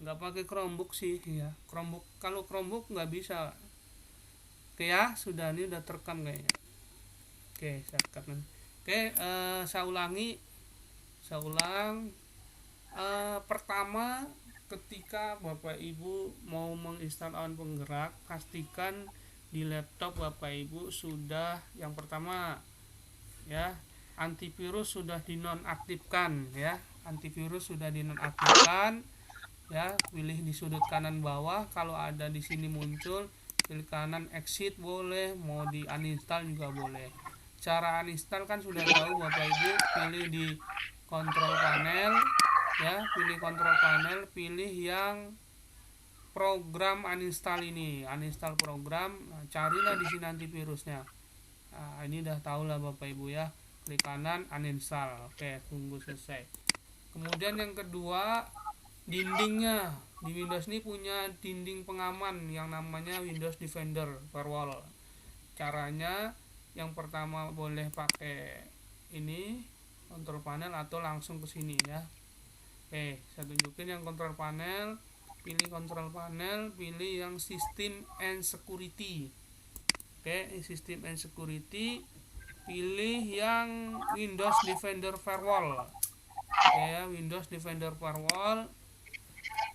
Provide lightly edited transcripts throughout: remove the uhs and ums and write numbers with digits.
nggak pakai Chromebook sih ya. Chromebook, kalau Chromebook nggak bisa. Oke ya, sudah, ini udah terekam kayaknya. Oke, saya cut. Oke, saya ulangi, saya ulang. Pertama, ketika Bapak Ibu mau menginstal awan penggerak, pastikan di laptop Bapak Ibu sudah, yang pertama ya, antivirus sudah dinonaktifkan ya. Antivirus sudah dinonaktifkan ya. Pilih di sudut kanan bawah, kalau ada di sini muncul, pilih kanan exit boleh, mau di uninstall juga boleh. Cara uninstall kan sudah tahu Bapak Ibu, pilih di control panel ya, pilih control panel, pilih yang program uninstall ini, uninstall program. Nah, carilah di sini antivirusnya. Nah, ini udah tahu lah Bapak Ibu ya. Klik kanan uninstall. Oke, tunggu selesai. Kemudian yang kedua, dindingnya. Di Windows ini punya dinding pengaman yang namanya Windows Defender Firewall. Caranya yang pertama boleh pakai ini control panel atau langsung ke sini ya. Oke, saya tunjukin yang control panel. Pilih control panel, pilih yang system and security. Oke, system and security, pilih yang Windows Defender Firewall. Oke, Windows Defender Firewall.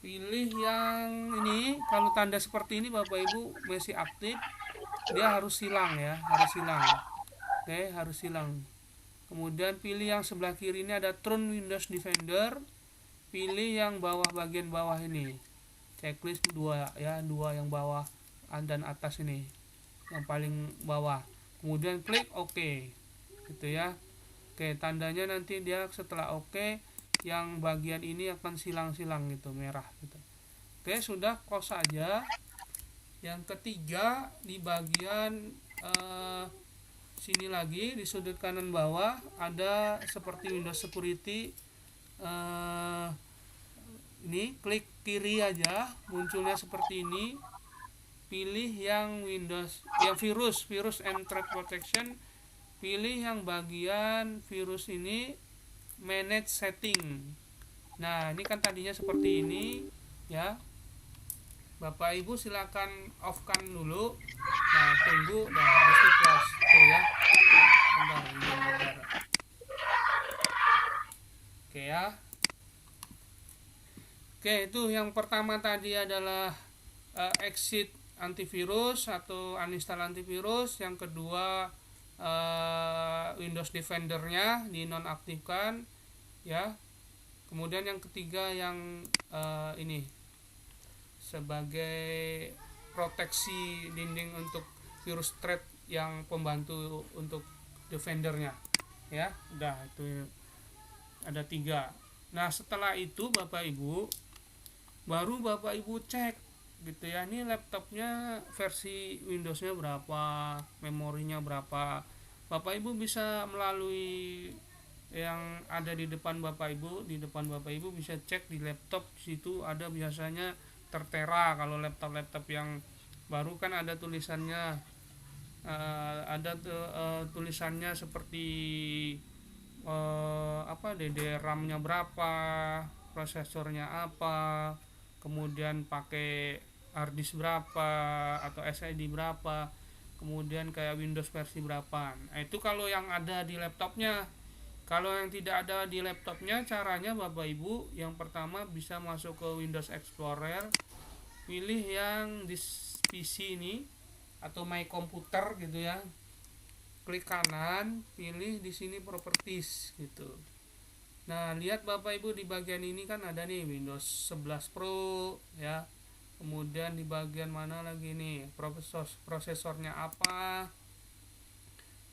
Pilih yang ini. Kalau tanda seperti ini Bapak Ibu masih aktif, dia harus hilang ya, harus hilang. Oke, harus hilang. Kemudian pilih yang sebelah kiri ini ada Turn Windows Defender. Pilih yang bawah, bagian bawah ini. Checklist 2 ya, 2 yang bawah dan atas ini. Yang paling bawah. Kemudian klik OK. Gitu ya. Oke, tandanya nanti dia setelah OK, yang bagian ini akan silang-silang gitu, merah gitu. Oke, sudah, close saja. Yang ketiga, di bagian sini lagi, di sudut kanan bawah ada seperti Windows Security. Ini klik kiri aja, munculnya seperti ini. Pilih yang Windows, yang virus and threat protection. Pilih yang bagian virus ini, manage setting. Nah, ini kan tadinya seperti ini ya. Bapak Ibu silakan off-kan dulu. Nah, tunggu, dan habis itu close. Oke ya. Bentar. Oke ya. Oke, itu yang pertama tadi adalah exit antivirus atau uninstall antivirus. Yang kedua, Windows Defender-nya dinonaktifkan ya. Kemudian yang ketiga yang ini sebagai proteksi dinding untuk virus threat yang pembantu untuk defendernya ya. Udah, itu ada 3. Nah, setelah itu Bapak Ibu baru Bapak Ibu cek gitu ya, ini laptopnya versi Windowsnya berapa, memorinya berapa. Bapak Ibu bisa melalui yang ada di depan Bapak Ibu, bisa cek di laptop. Situ ada biasanya tertera. Kalau laptop yang baru kan ada tulisannya, tulisannya seperti DD RAM-nya berapa, prosesornya apa, kemudian pakai harddisk berapa atau SSD berapa, kemudian kayak Windows versi berapa. Nah, itu kalau yang ada di laptopnya. Kalau yang tidak ada di laptopnya, caranya Bapak Ibu yang pertama bisa masuk ke Windows Explorer, pilih yang di PC ini atau My Computer gitu ya. Klik kanan, pilih di sini Properties gitu. Nah, lihat Bapak Ibu di bagian ini kan ada nih Windows 11 Pro ya. Kemudian di bagian mana lagi nih, prosesornya apa?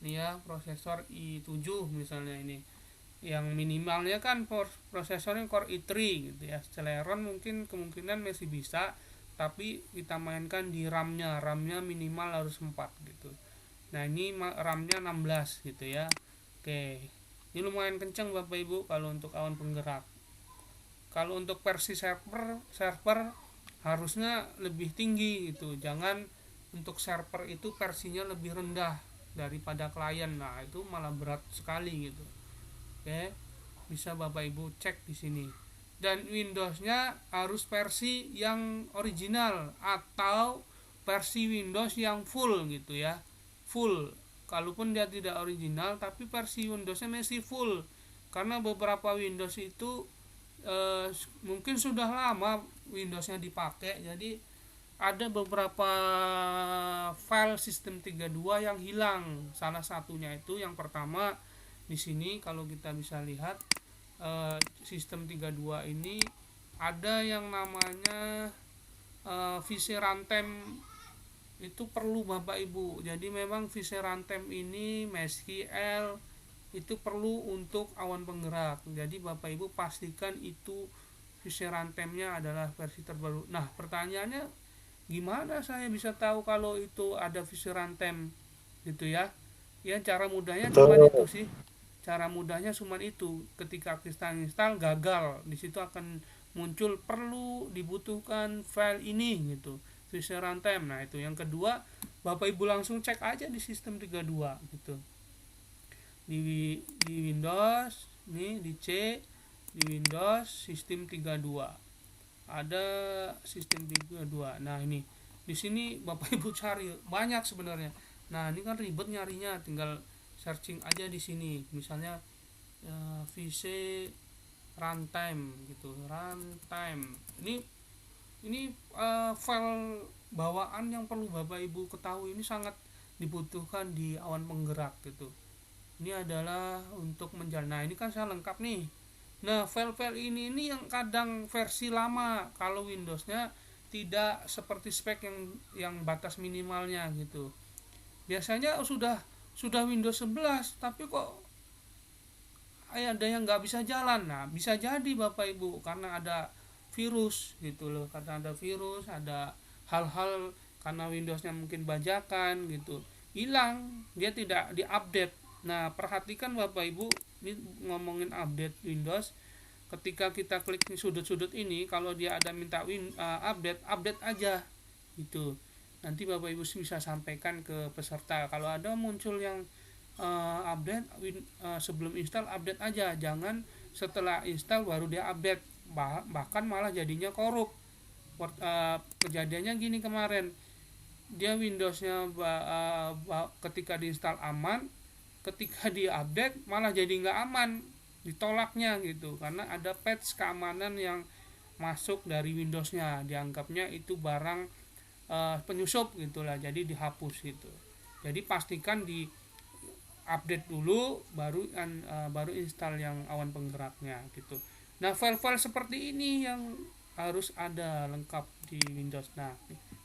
Nih ya, prosesor i7 misalnya ini. Yang minimalnya kan prosesornya Core i3 gitu ya. Celeron mungkin kemungkinan masih bisa, tapi kita mainkan di RAM-nya. RAM-nya minimal harus 4 gitu. Nah, ini RAM-nya 16 gitu ya. Oke. Ini lumayan kencang Bapak Ibu kalau untuk awan penggerak. Kalau untuk versi server harusnya lebih tinggi gitu. Jangan untuk server itu versinya lebih rendah daripada klien. Nah, itu malah berat sekali gitu. Oke. Bisa Bapak Ibu cek di sini. dan Windowsnya harus versi yang original atau versi Windows yang full gitu ya, full. Kalaupun dia tidak original tapi versi Windowsnya masih full, karena beberapa Windows itu mungkin sudah lama Windowsnya dipakai, jadi ada beberapa file sistem 32 yang hilang. Salah satunya itu yang pertama di sini kalau kita bisa lihat, sistem 32 ini ada yang namanya VC Runtime, itu perlu Bapak Ibu. Jadi memang VC Runtime ini MySQL itu perlu untuk awan penggerak. Jadi Bapak Ibu pastikan itu VC Runtime-nya adalah versi terbaru. Nah, pertanyaannya gimana saya bisa tahu kalau itu ada VC Runtime gitu ya? Ya cara mudahnya cuma itu sih. Cara mudahnya cuma itu. Ketika kita install gagal, di situ akan muncul perlu dibutuhkan file ini gitu, VC Runtime. Nah, itu yang kedua, Bapak Ibu langsung cek aja di sistem 32 gitu. Di Windows, nih di C, di Windows sistem 32. Ada sistem 32. Nah, ini di sini Bapak Ibu cari banyak sebenarnya. Nah, ini kan ribet nyarinya, tinggal searching aja di sini. Misalnya VC Runtime gitu, Runtime. Ini file bawaan yang perlu Bapak Ibu ketahui, ini sangat dibutuhkan di awan penggerak gitu. Ini adalah untuk menjalan. Nah, ini kan saya lengkap nih. Nah, file-file ini yang kadang versi lama kalau Windowsnya tidak seperti spek yang batas minimalnya gitu. Biasanya sudah Windows 11 tapi kok ada yang nggak bisa jalan. Nah, bisa jadi Bapak Ibu karena ada virus gitu loh, karena ada virus, ada hal-hal karena Windowsnya mungkin bajakan gitu, hilang, dia tidak diupdate. Nah, perhatikan Bapak Ibu, ini ngomongin update Windows, ketika kita klik sudut-sudut ini, kalau dia ada minta update aja gitu. Nanti Bapak Ibu bisa sampaikan ke peserta kalau ada muncul yang update sebelum install, update aja, jangan setelah install baru dia update. Bahkan malah jadinya korup. Kejadiannya gini kemarin, dia Windowsnya ketika diinstal aman, ketika diupdate malah jadi nggak aman, ditolaknya gitu, karena ada patch keamanan yang masuk dari Windowsnya, dianggapnya itu barang penyusup gitulah, jadi dihapus gitu. Jadi pastikan di update dulu baru install yang awan penggeraknya gitu. Nah, file-file seperti ini yang harus ada lengkap di Windows. Nah,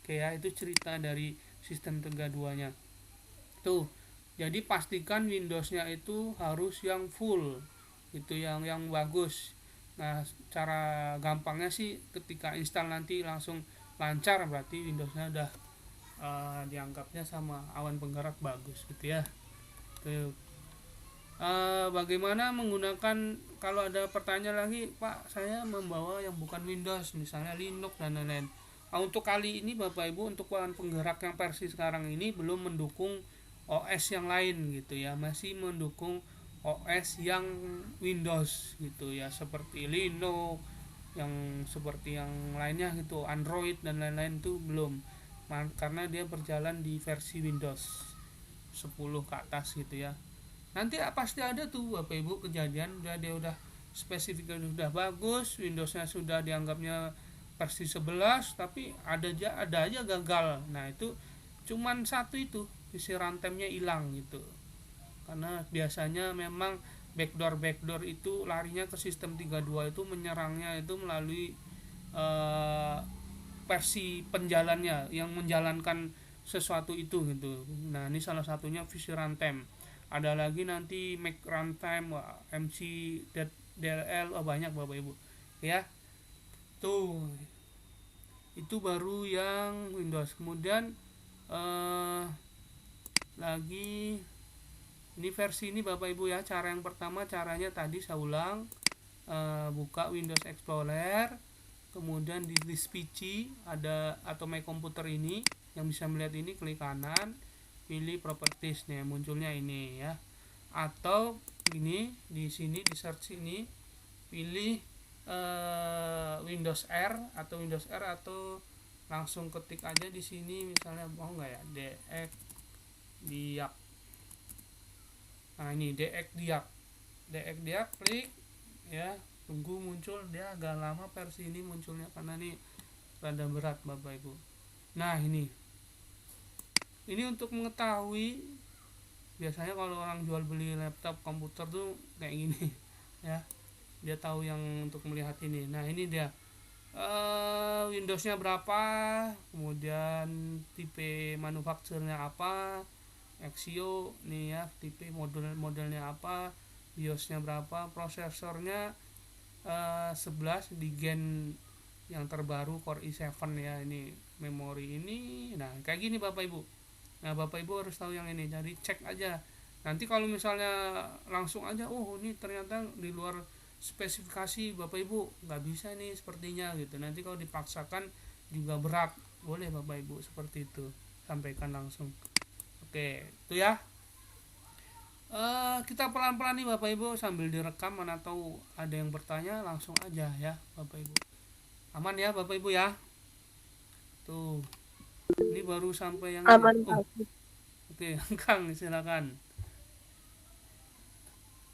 oke ya, itu cerita dari sistem 32-nya. Tuh. Jadi pastikan Windowsnya itu harus yang full, itu yang bagus. Nah, cara gampangnya sih ketika install nanti langsung lancar, berarti Windowsnya udah dianggapnya sama awan penggerak bagus gitu ya. Tuh. Bagaimana menggunakan, kalau ada pertanyaan lagi, Pak, saya membawa yang bukan Windows, misalnya Linux dan lain-lain. Nah, untuk kali ini Bapak Ibu, untuk awan penggerak yang versi sekarang ini belum mendukung OS yang lain gitu ya, masih mendukung OS yang Windows gitu ya, seperti Linux, yang seperti yang lainnya gitu, Android dan lain-lain itu belum, karena dia berjalan di versi Windows 10 ke atas gitu ya. Nanti pasti ada tuh Bapak Ibu kejadian dia udah spesifikasinya sudah bagus, Windowsnya sudah dianggapnya versi 11, tapi ada aja gagal. Nah, itu cuman satu itu, VC Runtime-nya hilang gitu. Karena biasanya memang backdoor itu larinya ke sistem 32, itu menyerangnya itu melalui versi penjalannya yang menjalankan sesuatu itu gitu. Nah, ini salah satunya VC Runtime. Ada lagi nanti Mac Runtime, MC DLL, banyak Bapak Ibu ya. Tuh, itu baru yang Windows. Kemudian lagi ini versi ini Bapak Ibu ya. Cara yang pertama, caranya tadi saya ulang, buka Windows Explorer, kemudian di list PC ada atau My Computer ini yang bisa melihat ini, klik kanan, pilih properties nih, munculnya ini ya. Atau ini di sini di search ini, pilih Windows R atau langsung ketik aja di sini misalnya, mau nggak ya, DX Diak. Nah ini DX Diak, klik ya, tunggu muncul. Dia agak lama versi ini munculnya karena ini rada berat Bapak Ibu. Nah ini untuk mengetahui, biasanya kalau orang jual beli laptop komputer tuh kayak gini ya, dia tahu yang untuk melihat ini. Nah ini dia Windowsnya berapa, kemudian tipe manufakturnya apa, Exio nih ya, tipe modelnya apa, BIOSnya berapa, prosesornya 11 di gen yang terbaru Core i7 ya, ini memori ini. Nah kayak gini Bapak Ibu. Nah Bapak Ibu harus tahu yang ini, jadi cek aja. Nanti kalau misalnya langsung aja, oh ini ternyata di luar spesifikasi Bapak Ibu, nggak bisa nih sepertinya gitu, nanti kalau dipaksakan juga berat. Boleh Bapak Ibu seperti itu, sampaikan langsung. Oke itu ya. Kita pelan-pelan nih Bapak Ibu sambil direkam, mana tahu ada yang bertanya, langsung aja ya Bapak Ibu. Aman ya Bapak Ibu ya. Tuh ini baru sampai yang Aman. Oke Kang silakan,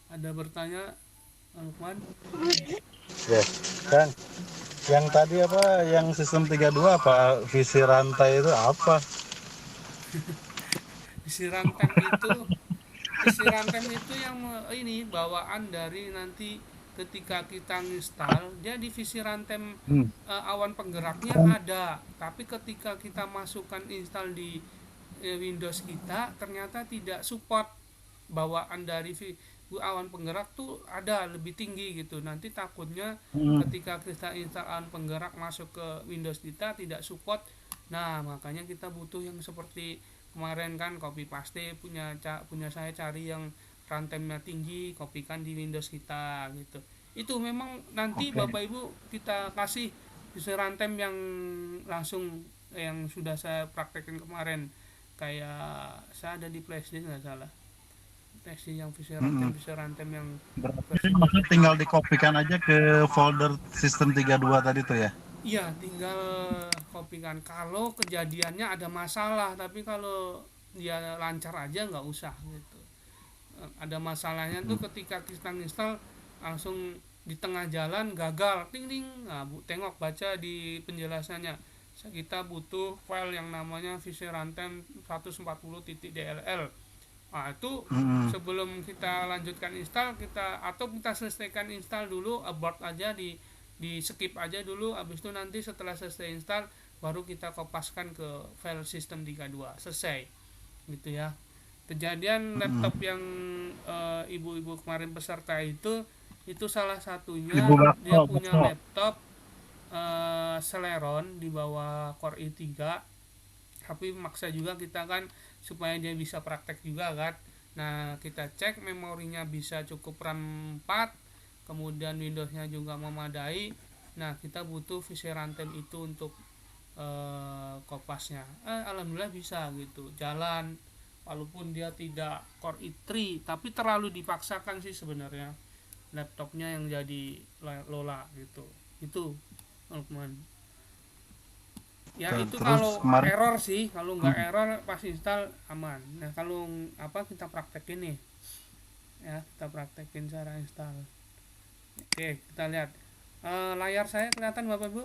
ada bertanya Lukman? Ya, kan yang tadi apa, yang sistem 32 apa, visi rantai itu apa? Visi rantem itu yang ini bawaan dari nanti ketika kita install. Jadi visi rantem Hmm. awan penggeraknya ada, tapi ketika kita masukkan install di Windows kita ternyata tidak support bawaan dari awan penggerak tuh ada lebih tinggi gitu. Nanti takutnya Hmm. ketika kita install awan penggerak masuk ke Windows kita tidak support. Nah makanya kita butuh yang seperti kemarin kan, copy paste punya saya, cari yang rantemnya tinggi, kopikan di Windows kita gitu. Itu memang nanti Oke. Bapak Ibu kita kasih rantem yang langsung, yang sudah saya praktekin kemarin, kayak saya ada di flashdisk nggak salah, teksi yang Hmm. visi rantem yang Berarti versi maksudnya berikutnya. tinggal dikopikan aja ke folder sistem 32 tadi tuh ya? Iya tinggal kopikan kalau kejadiannya ada masalah, tapi kalau dia lancar aja nggak usah gitu. Ada masalahnya tuh Hmm. ketika kita install langsung di tengah jalan gagal, ting ting. Nah tengok baca di penjelasannya, kita butuh file yang namanya visi rantem 140.dll. Nah itu Hmm. sebelum kita lanjutkan install, kita selesaikan install dulu, abort aja, di skip aja dulu. Habis itu nanti setelah selesai install baru kita kopaskan ke file sistem 32, selesai gitu ya. Kejadian Hmm. laptop yang ibu-ibu kemarin peserta itu salah Ibu satunya dia bakso, punya bakso. laptop Celeron di bawah Core i3, tapi maksa juga kita kan supaya dia bisa praktek juga kan. Nah kita cek memorinya bisa cukup RAM 4, kemudian Windowsnya juga memadai. Nah kita butuh visi rantem itu untuk kopasnya. Alhamdulillah bisa gitu, jalan walaupun dia tidak Core i3, tapi terlalu dipaksakan sih sebenarnya laptopnya yang jadi Lola gitu. Itu Lukman ya. Itu Terus kalau kemarin. error sih, kalau nggak Hmm. error pas install aman. Nah kalau kita praktekin nih ya, kita praktekin cara install. Oke kita lihat layar saya kelihatan Bapak Ibu.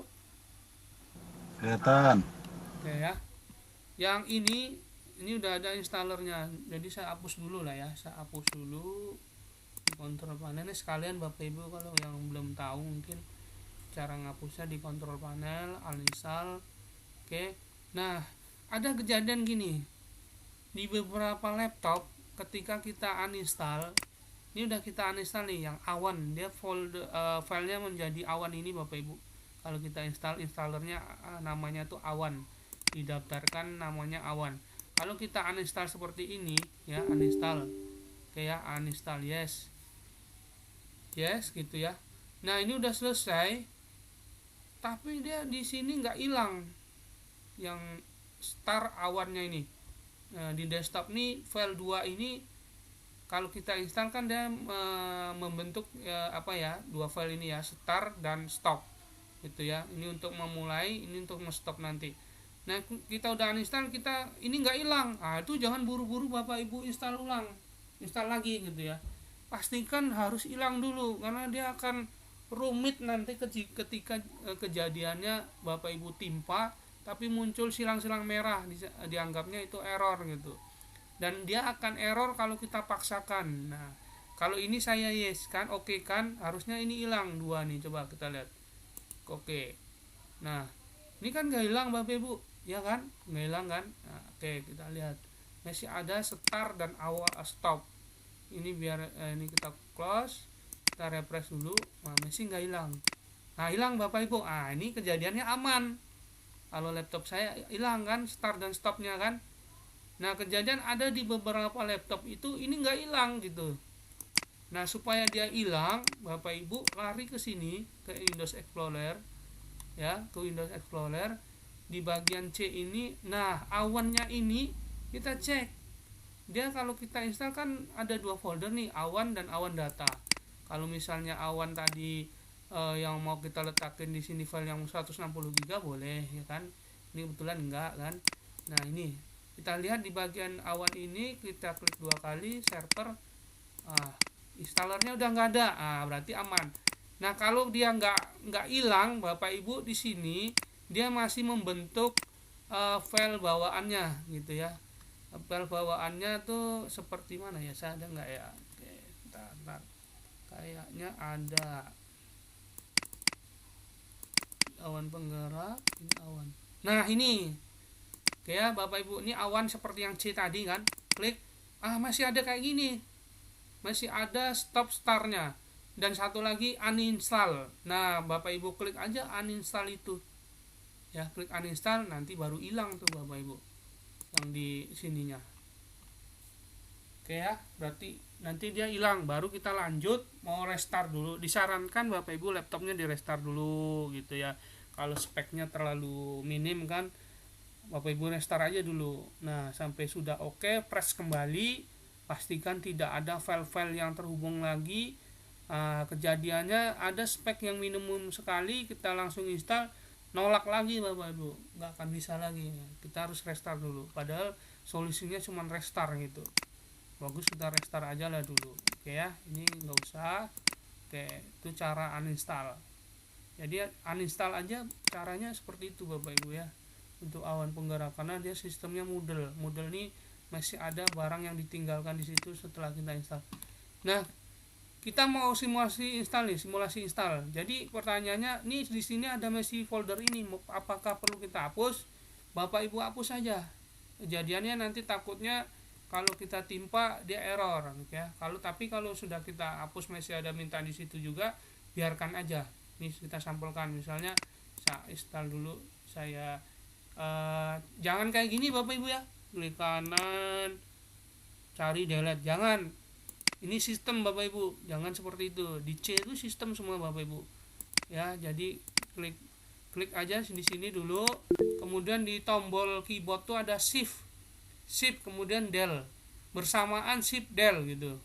Kelihatan. Oke ya, yang ini udah ada installernya, jadi saya hapus dulu lah ya, saya hapus dulu di kontrol panel ini sekalian Bapak Ibu. Kalau yang belum tahu mungkin cara ngapusnya di kontrol panel, uninstall. Oke, nah ada kejadian gini di beberapa laptop ketika kita uninstall. Ini udah kita uninstall nih yang awan, dia filenya menjadi awan ini Bapak Ibu. Kalau kita install, installernya namanya tuh awan, didaftarkan namanya awan. Kalau kita uninstall seperti ini ya, uninstall kayak uninstall, yes gitu ya. Nah ini udah selesai, tapi dia di sini nggak hilang yang star awannya ini. Nah, di desktop nih file 2 ini kalau kita install kan dia membentuk dua file ini ya, start dan stop gitu ya. Ini untuk memulai, ini untuk stop nanti. Nah kita udah uninstall, kita ini nggak hilang, itu jangan buru-buru Bapak Ibu install ulang, install lagi gitu ya. Pastikan harus hilang dulu, karena dia akan rumit nanti ketika kejadiannya Bapak Ibu timpa tapi muncul silang-silang merah, dianggapnya itu error gitu. Dan dia akan error kalau kita paksakan. Nah kalau ini saya yes kan, oke kan, harusnya ini hilang dua nih, coba kita lihat. Oke, nah ini kan nggak hilang Bapak Ibu, ya kan, nggak hilang kan. Nah, oke, kita lihat masih ada start dan awal stop. Ini biar ini kita close, kita refresh dulu. Nah masih nggak hilang. Nah hilang Bapak Ibu. Ini kejadiannya aman. Kalau laptop saya hilang kan start dan stopnya kan. Nah kejadian ada di beberapa laptop itu ini nggak hilang gitu. Nah supaya dia hilang, Bapak Ibu lari ke sini, ke Windows Explorer ya, ke Windows Explorer. Di bagian C ini, nah awannya ini kita cek. Dia kalau kita install kan ada dua folder nih, awan dan awan data. Kalau misalnya awan tadi yang mau kita letakin di sini file yang 160 GB boleh ya kan. Ini kebetulan enggak kan. Nah ini kita lihat di bagian awan ini, kita klik 2 kali server, installernya udah nggak ada, berarti aman. Nah kalau dia nggak hilang Bapak Ibu, di sini dia masih membentuk file bawaannya gitu ya. File bawaannya tuh seperti mana ya, saya ada nggak ya? Oke, bentar. Kayaknya ada awan penggerak, ini awan. Nah ini oke ya Bapak Ibu, ini awan seperti yang C tadi kan, klik, masih ada kayak gini, masih ada stop startnya, dan satu lagi uninstall. Nah Bapak Ibu klik aja uninstall itu ya, klik uninstall, nanti baru hilang tuh Bapak Ibu yang di sininya. Oke ya, berarti nanti dia hilang, baru kita lanjut mau restart dulu. Disarankan Bapak Ibu laptopnya di restart dulu gitu ya. Kalau speknya terlalu minim kan, Bapak Ibu restart aja dulu. Nah sampai sudah oke, press kembali, pastikan tidak ada file-file yang terhubung lagi. Kejadiannya ada spek yang minimum sekali, kita langsung install, nolak lagi Bapak Ibu, nggak akan bisa lagi. Kita harus restart dulu, padahal solusinya cuma restart gitu. Bagus kita restart aja lah dulu. Oke ya, ini nggak usah. Oke, itu cara uninstall. Jadi uninstall aja caranya seperti itu Bapak Ibu ya, untuk awan penggerak, karena dia sistemnya Moodle ini masih ada barang yang ditinggalkan di situ setelah kita install. Nah kita mau simulasi install. Jadi pertanyaannya, nih di sini ada masih folder ini, apakah perlu kita hapus? Bapak Ibu hapus saja. Kejadiannya nanti takutnya kalau kita timpa dia error ya. Tapi kalau sudah kita hapus masih ada minta di situ juga, biarkan aja. Ini kita sampulkan, misalnya saya install dulu, saya jangan kayak gini Bapak Ibu ya, klik kanan cari delete, jangan. Ini sistem Bapak Ibu, jangan seperti itu. Di C itu sistem semua Bapak Ibu ya. Jadi klik aja di sini dulu, kemudian di tombol keyboard tuh ada shift kemudian del, bersamaan shift del gitu,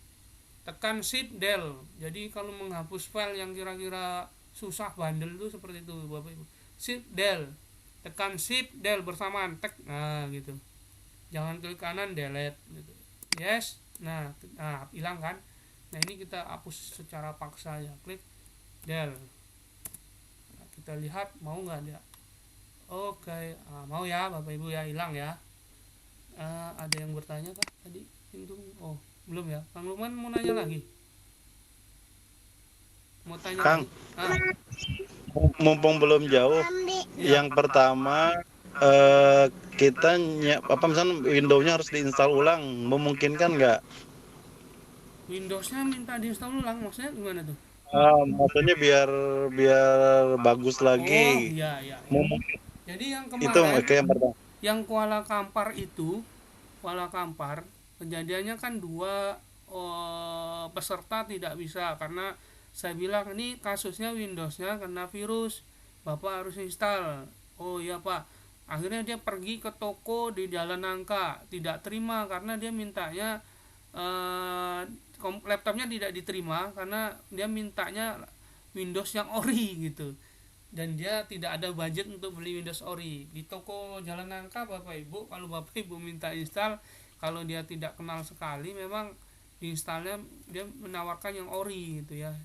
tekan shift del. Jadi kalau menghapus file yang kira-kira susah bandel itu seperti itu Bapak Ibu, shift del, tekan shift del bersamaan tek, nah gitu. Jangan klik kanan delete gitu. Yes. Nah hilang kan. Nah ini kita hapus secara paksa ya, klik del. Nah, kita lihat mau nggak dia. Oke, mau ya Bapak Ibu ya, hilang ya. Ada yang bertanya kah tadi? Belum ya. Kang Luman mau nanya lagi. Mau tanya Kang, mumpung belum jauh, yang pertama kita misalnya Windows-nya harus diinstal ulang, memungkinkan nggak? Windows-nya minta diinstal ulang, maksudnya gimana tuh? Maksudnya biar bagus lagi. Iya. Jadi yang kemarin Itu yang pertama. Yang Kuala Kampar kejadiannya kan 2 peserta tidak bisa, karena saya bilang ini kasusnya Windows-nya kena virus, Bapak harus install. Oh iya Pak. Akhirnya dia pergi ke toko di Jalan Nangka, tidak terima karena dia mintanya laptopnya tidak diterima karena dia mintanya Windows yang ori gitu, dan dia tidak ada budget untuk beli Windows ori di toko Jalan Nangka. Bapak Ibu, kalau Bapak Ibu minta install, kalau dia tidak kenal sekali, memang diinstalnya dia menawarkan yang ori gitu ya,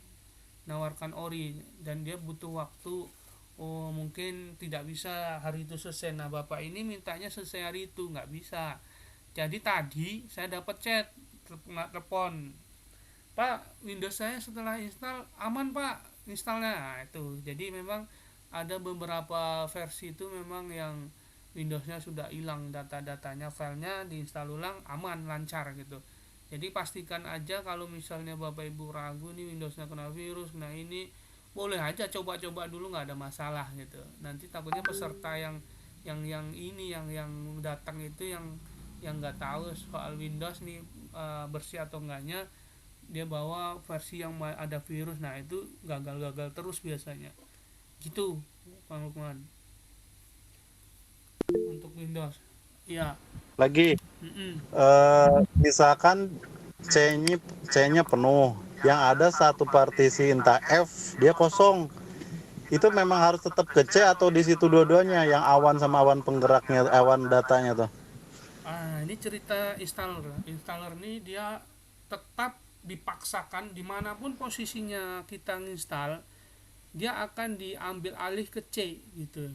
menawarkan ori, dan dia butuh waktu. Oh, mungkin tidak bisa hari itu selesai. Nah, Bapak ini mintanya selesai hari itu, nggak bisa. Jadi tadi saya dapat chat, telepon, Pak, Windows saya setelah install aman Pak, installnya. Nah, itu jadi memang ada beberapa versi itu memang yang Windowsnya sudah hilang data-datanya, filenya diinstal ulang aman, lancar gitu. Jadi pastikan aja kalau misalnya Bapak Ibu ragu nih Windowsnya kena virus, nah ini boleh aja coba-coba dulu, nggak ada masalah gitu. Nanti takutnya peserta yang datang itu yang nggak tahu soal Windows nih, bersih atau enggaknya, dia bawa versi yang ada virus, nah itu gagal terus biasanya gitu Bang Lukman untuk Windows ya. Lagi misalkan C-nya penuh, yang ada satu partisi entah F dia kosong, itu memang harus tetap ke C atau di situ dua-duanya, yang awan sama awan penggeraknya, awan datanya tuh? Ini cerita installer ini dia tetap dipaksakan dimanapun posisinya kita install, dia akan diambil alih ke C gitu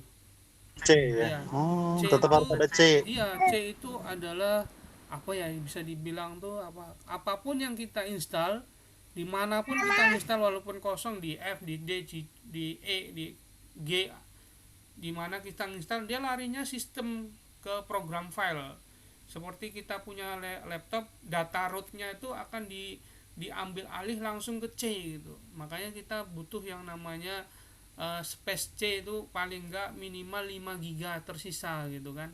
C ya. ya. Oh, C tetap itu harus ada C. iya, C itu adalah apa ya, bisa dibilang tuh apapun yang kita install, dimanapun kita install, walaupun kosong, di F, di D, di E, di G, dimana kita install, dia larinya sistem ke program file. Seperti kita punya laptop, data rootnya itu akan diambil alih langsung ke C gitu. Makanya kita butuh yang namanya space C itu paling enggak minimal 5 GB tersisa gitu kan.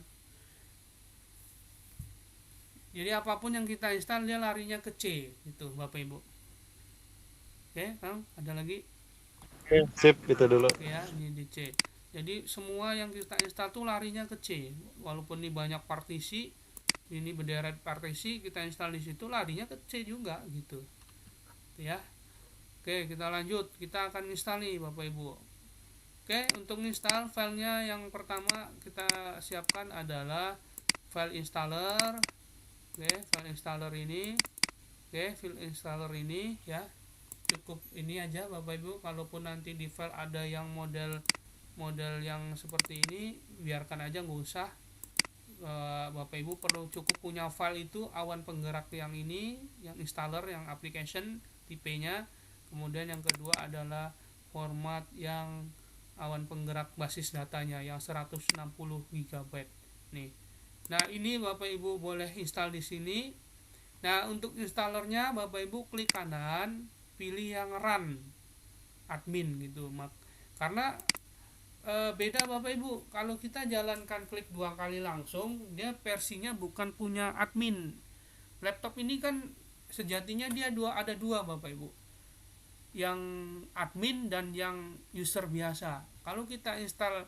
Jadi apapun yang kita install dia larinya ke C gitu Bapak Ibu. Oke, Kang, ada lagi? Sip, itu dulu. Oke ya, ini di C. Jadi semua yang kita install tuh larinya ke C. Walaupun ini banyak partisi, ini berderet partisi, kita install di situ larinya ke C juga gitu. Ya. Oke, kita lanjut. Kita akan install nih Bapak Ibu. Oke, untuk install filenya yang pertama kita siapkan adalah file installer. Oke, file installer ini. Oke, file installer ini ya. Cukup ini aja Bapak Ibu. Kalaupun nanti di file ada yang model yang seperti ini, biarkan aja, nggak usah. Bapak Ibu perlu cukup punya file itu awan penggerak yang ini, yang installer, yang application tipenya. Kemudian yang kedua adalah format yang awan penggerak basis datanya yang 160 GB nih. Nah, ini Bapak Ibu boleh install di sini. Nah, untuk installernya Bapak Ibu klik kanan, pilih yang run admin gitu. Karena beda Bapak Ibu, kalau kita jalankan klik 2 kali langsung, dia versinya bukan punya admin. Laptop ini kan sejatinya dia ada dua Bapak Ibu, yang admin dan yang user biasa. Kalau kita install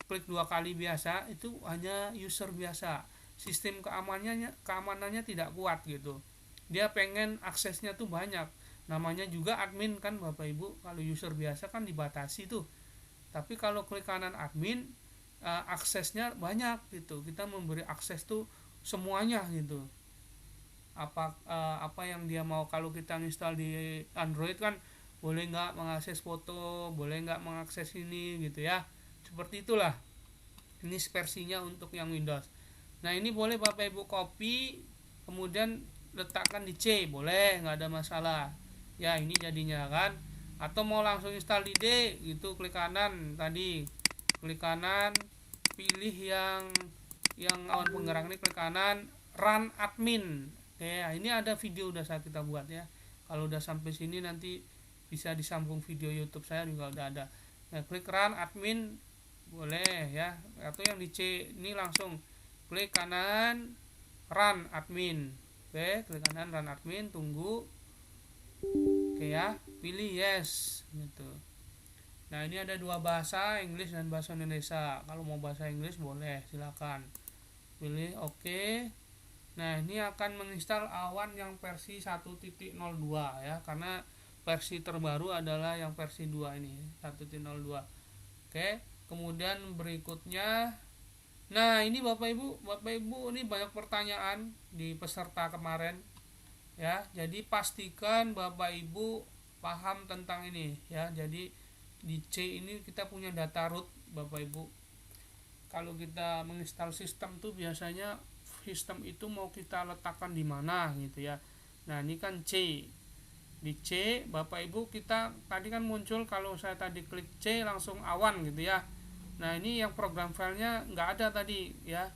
klik 2 kali biasa, itu hanya user biasa, sistem keamanannya tidak kuat gitu. Dia pengen aksesnya tuh banyak, namanya juga admin kan Bapak Ibu. Kalau user biasa kan dibatasi tuh, tapi kalau klik kanan admin, aksesnya banyak gitu. Kita memberi akses tuh semuanya gitu, apa yang dia mau. Kalau kita install di Android kan boleh nggak mengakses foto, boleh nggak mengakses ini gitu ya, seperti itulah. Ini versinya untuk yang Windows. Nah, ini boleh Bapak Ibu copy, kemudian letakkan di C, boleh, nggak ada masalah ya. Ini jadinya kan. Atau mau langsung install di D gitu, klik kanan tadi, klik kanan, pilih yang awan penggerak ini, klik kanan, run admin. Ya, ini ada video udah kita buat ya. Kalau udah sampai sini nanti bisa disambung video YouTube saya juga udah ada. Nah, klik run admin boleh ya. Atau yang di C ini langsung klik kanan, run admin. Oke, klik kanan, run admin, tunggu. Oke ya, pilih yes gitu. Nah, ini ada dua bahasa, Inggris dan bahasa Indonesia. Kalau mau bahasa Inggris boleh, silakan pilih oke. Nah, ini akan menginstal awan yang versi 1.02 ya, karena versi terbaru adalah yang versi 2 ini, 1.02. Oke, kemudian berikutnya, nah ini Bapak Ibu ini banyak pertanyaan di peserta kemarin ya. Jadi pastikan Bapak Ibu paham tentang ini ya. Jadi di C ini kita punya data root Bapak Ibu. Kalau kita menginstal sistem tuh biasanya sistem itu mau kita letakkan di mana gitu ya. Nah, ini kan C. Di C Bapak Ibu kita tadi kan muncul, kalau saya tadi klik C langsung awan gitu ya. Nah, ini yang program filenya nggak ada tadi ya.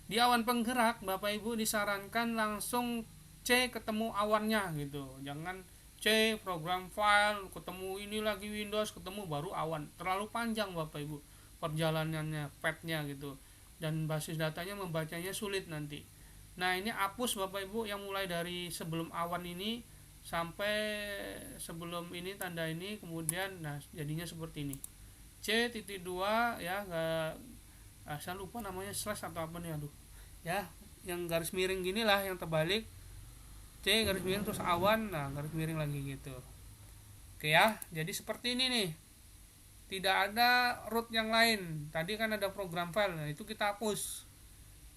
Di awan penggerak Bapak Ibu disarankan langsung C ketemu awannya gitu. Jangan C program file ketemu ini lagi Windows ketemu baru awan. Terlalu panjang Bapak Ibu perjalanannya, path-nya gitu. Dan basis datanya membacanya sulit nanti. Nah, ini hapus Bapak Ibu yang mulai dari sebelum awan ini sampai sebelum ini tanda ini, kemudian nah jadinya seperti ini. C.2 ya, saya lupa namanya slash atau apa nih, aduh ya, yang garis miring gini lah, yang terbalik C garis miring terus awan, nah garis miring lagi gitu. Oke ya, jadi seperti ini nih, tidak ada root yang lain. Tadi kan ada program file, nah itu kita hapus,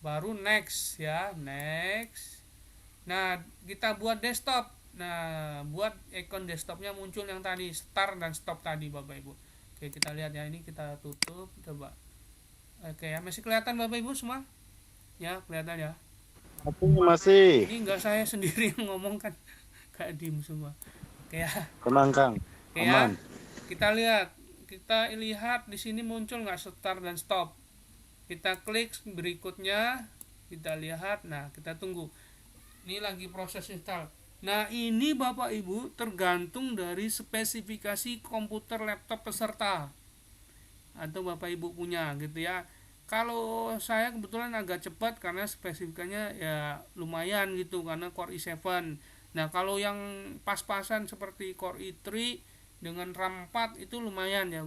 baru next ya, next. Nah, kita buat desktop. Nah, buat icon desktopnya muncul yang tadi start dan stop tadi Bapak Ibu. Oke, kita lihat ya, ini kita tutup coba. Oke ya, masih kelihatan Bapak Ibu semua? Ya, kelihatan ya. Aku masih. Ini enggak saya sendiri yang ngomong kan, kayak diem semua. Oke ya. Tenang Kang, Oke aman. ya. Kita lihat di sini muncul nggak start dan stop. Kita klik berikutnya, kita lihat. Nah, kita tunggu. Ini lagi proses install. Nah, ini Bapak Ibu tergantung dari spesifikasi komputer laptop peserta atau Bapak Ibu punya gitu ya. Kalau saya kebetulan agak cepat karena spesifikasinya ya lumayan gitu, karena Core i7. Nah, kalau yang pas-pasan seperti Core i3 dengan RAM 4 itu lumayan ya,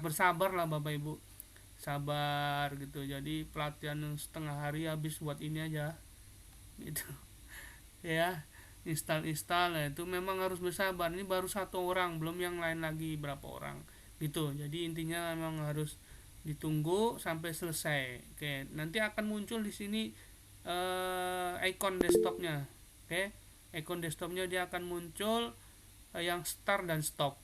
bersabar lah Bapak Ibu. Sabar gitu. Jadi pelatihan setengah hari habis buat ini aja. Gitu. Ya, install nah, itu memang harus bersabar. Ini baru satu orang, belum yang lain lagi berapa orang. Gitu. Jadi intinya memang harus ditunggu sampai selesai. Oke, nanti akan muncul di sini icon desktopnya. Oke, icon desktopnya dia akan muncul yang start dan stop.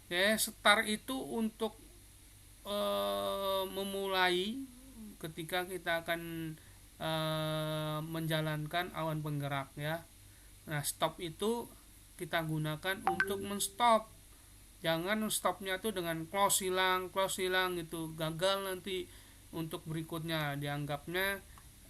Oke, start itu untuk memulai ketika kita akan menjalankan awan penggerak ya. Nah, stop itu kita gunakan untuk menstop. Jangan stopnya tuh dengan close hilang gitu, gagal nanti untuk berikutnya, dianggapnya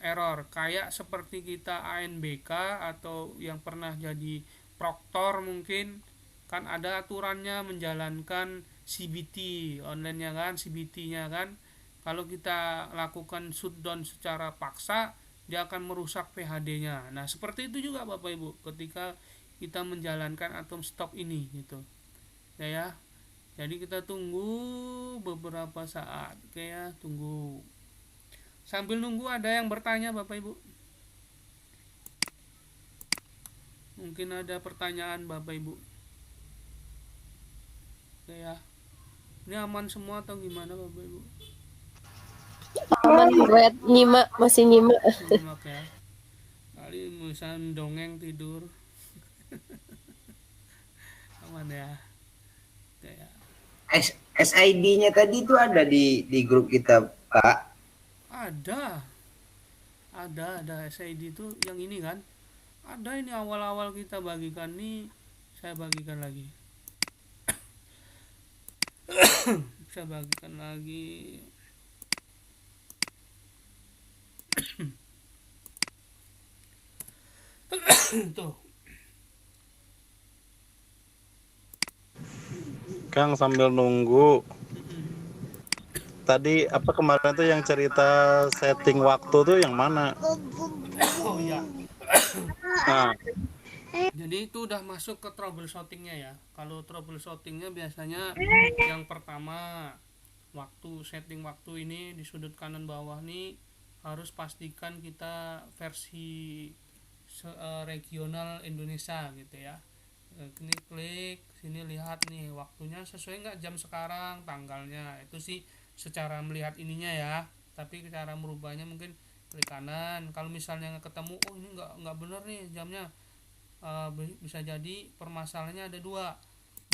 error. Kayak seperti kita ANBK atau yang pernah jadi proktor mungkin kan ada aturannya menjalankan CBT online nya kan, CBT nya kan. Kalau kita lakukan shutdown secara paksa, dia akan merusak PHD nya. Nah, seperti itu juga Bapak Ibu ketika kita menjalankan atom stop ini gitu ya. Jadi kita tunggu beberapa saat. Oke ya, tunggu. Sambil nunggu ada yang bertanya Bapak Ibu? Mungkin ada pertanyaan Bapak Ibu. Oke ya. Ini aman semua atau gimana Bapak Ibu? Aman, buat nyimak, masih nyimak. Nyimak ya. Kali misalnya dongeng tidur. Aman ya. Oke ya. SID-nya tadi itu ada di grup kita, Pak. Ada SID itu yang ini kan. Ada ini awal-awal kita bagikan nih, saya bagikan lagi. Saya bagikan lagi. Tuh. Kang sambil nunggu. Tadi apa kemarin tuh yang cerita setting waktu tuh yang mana? Oh iya. Nah, Jadi itu udah masuk ke troubleshootingnya ya. Kalau troubleshootingnya biasanya yang pertama, setting waktu ini di sudut kanan bawah nih harus pastikan kita versi regional Indonesia gitu ya. Ini klik sini, lihat nih waktunya sesuai nggak jam sekarang, tanggalnya. Itu sih secara melihat ininya ya, tapi cara merubahnya mungkin klik kanan. Kalau misalnya nggak ketemu, oh ini nggak bener nih jamnya, bisa jadi permasalahannya ada dua,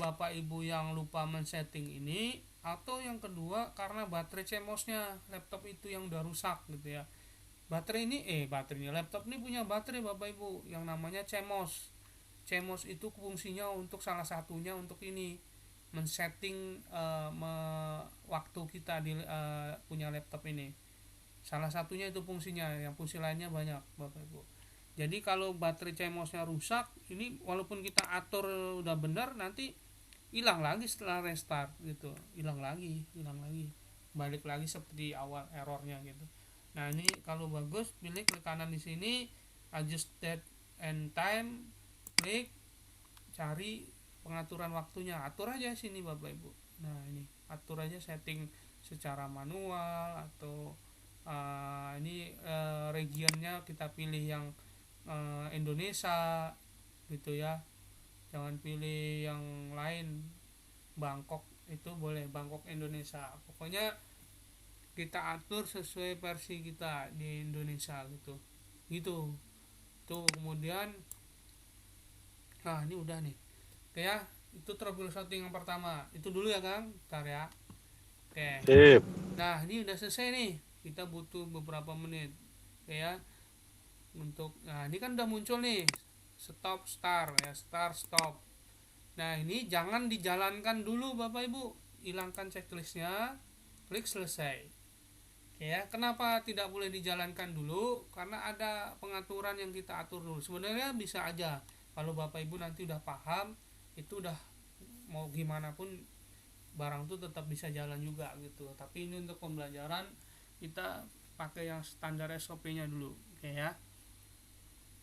bapak ibu yang lupa men-setting ini, atau yang kedua karena baterai CMOS-nya laptop itu yang udah rusak gitu ya. Baterainya laptop ini punya baterai bapak ibu yang namanya CMOS. CMOS itu fungsinya untuk salah satunya untuk ini men-setting waktu kita di punya laptop ini. Salah satunya itu fungsinya, yang fungsi lainnya banyak bapak ibu. Jadi kalau baterai CMOS-nya rusak, ini walaupun kita atur udah benar, nanti hilang lagi setelah restart gitu, hilang lagi, balik lagi seperti awal errornya gitu. Nah ini kalau bagus, pilih klik kanan di sini, adjust date and time, klik cari pengaturan waktunya, atur aja sini bapak ibu. Nah ini atur aja setting secara manual, atau regionnya kita pilih yang Indonesia gitu ya, jangan pilih yang lain. Bangkok itu boleh, Bangkok Indonesia, pokoknya kita atur sesuai versi kita di Indonesia gitu tuh. Kemudian nah ini udah nih, oke ya, itu troubleshooting yang pertama itu dulu ya Kang, bentar ya. Oke, Sip. nah ini udah selesai nih, kita butuh beberapa menit, oke ya, untuk ini kan udah muncul nih stop start ya, start stop. Nah ini jangan dijalankan dulu bapak ibu, hilangkan checklistnya, klik selesai. Oke ya, kenapa tidak boleh dijalankan dulu? Karena ada pengaturan yang kita atur dulu. Sebenarnya bisa aja kalau bapak ibu nanti udah paham, itu udah mau gimana pun barang itu tetap bisa jalan juga gitu. Tapi ini untuk pembelajaran kita pakai yang standar SOP-nya dulu, oke ya.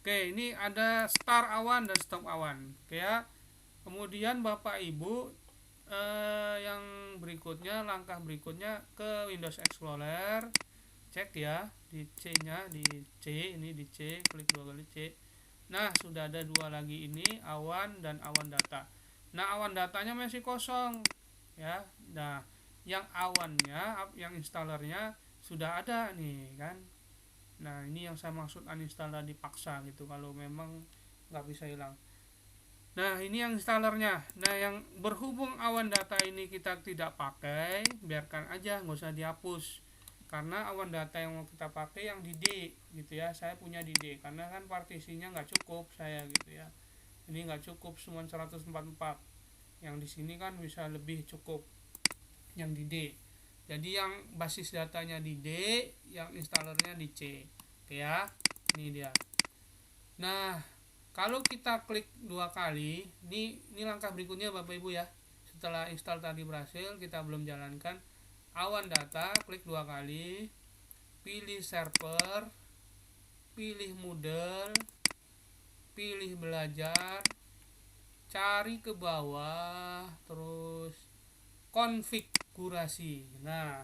Oke, ini ada start awan dan stop awan, oke ya. Kemudian bapak ibu yang berikutnya, langkah berikutnya ke Windows Explorer, cek ya di C nya, di C ini, di C, klik 2 kali C. Nah sudah ada 2 lagi ini, awan dan awan data. Nah awan datanya masih kosong ya. Nah yang awannya, yang installernya sudah ada nih kan. Nah ini yang saya maksud uninstaller dipaksa gitu, kalau memang nggak bisa hilang. Nah ini yang installernya. Nah yang berhubung awan data ini kita tidak pakai, biarkan aja, nggak usah dihapus, karena awan data yang mau kita pakai yang di D gitu ya. Saya punya di D karena kan partisinya nggak cukup saya gitu ya, ini nggak cukup cuma 144, yang di sini kan bisa lebih cukup yang di D. Jadi yang basis datanya di D, yang installernya di C, oke ya, ini dia. Nah kalau kita klik 2 kali, ini langkah berikutnya bapak ibu ya. Setelah install tadi berhasil, kita belum jalankan awan data, klik 2 kali, pilih server, pilih Moodle, pilih belajar, cari ke bawah, terus konfigurasi. Nah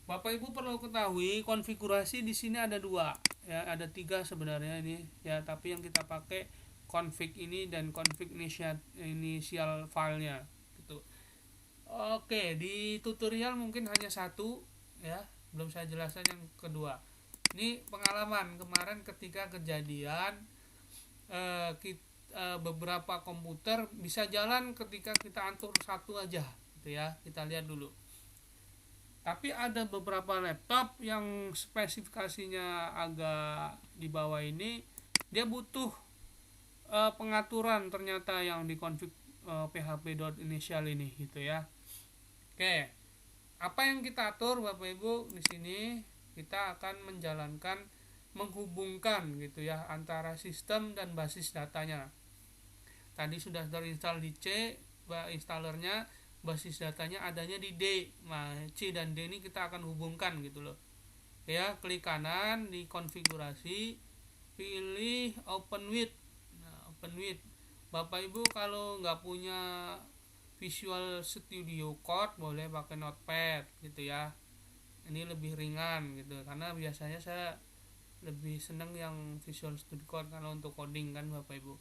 bapak ibu perlu ketahui, konfigurasi di sini ada 2 ya, ada 3 sebenarnya ini ya, tapi yang kita pakai config ini dan config initial filenya gitu. Oke, di tutorial mungkin hanya 1 ya, belum saya jelaskan yang kedua. Ini pengalaman kemarin ketika kejadian beberapa komputer bisa jalan ketika kita atur 1 aja gitu ya, kita lihat dulu. Tapi ada beberapa laptop yang spesifikasinya agak di bawah ini, dia butuh pengaturan ternyata yang di config php.initial ini gitu ya. Oke, apa yang kita atur bapak ibu di sini, kita akan menjalankan, menghubungkan gitu ya antara sistem dan basis datanya. Tadi sudah terinstall di C installernya, basis datanya adanya di D. Nah, C dan D ini kita akan hubungkan gitu loh. Ya, klik kanan di konfigurasi, pilih open with. Nah, open with. Bapak Ibu kalau nggak punya Visual Studio Code boleh pakai Notepad gitu ya. ini lebih ringan gitu, karena biasanya saya lebih seneng yang Visual Studio Code kalau untuk coding kan Bapak Ibu.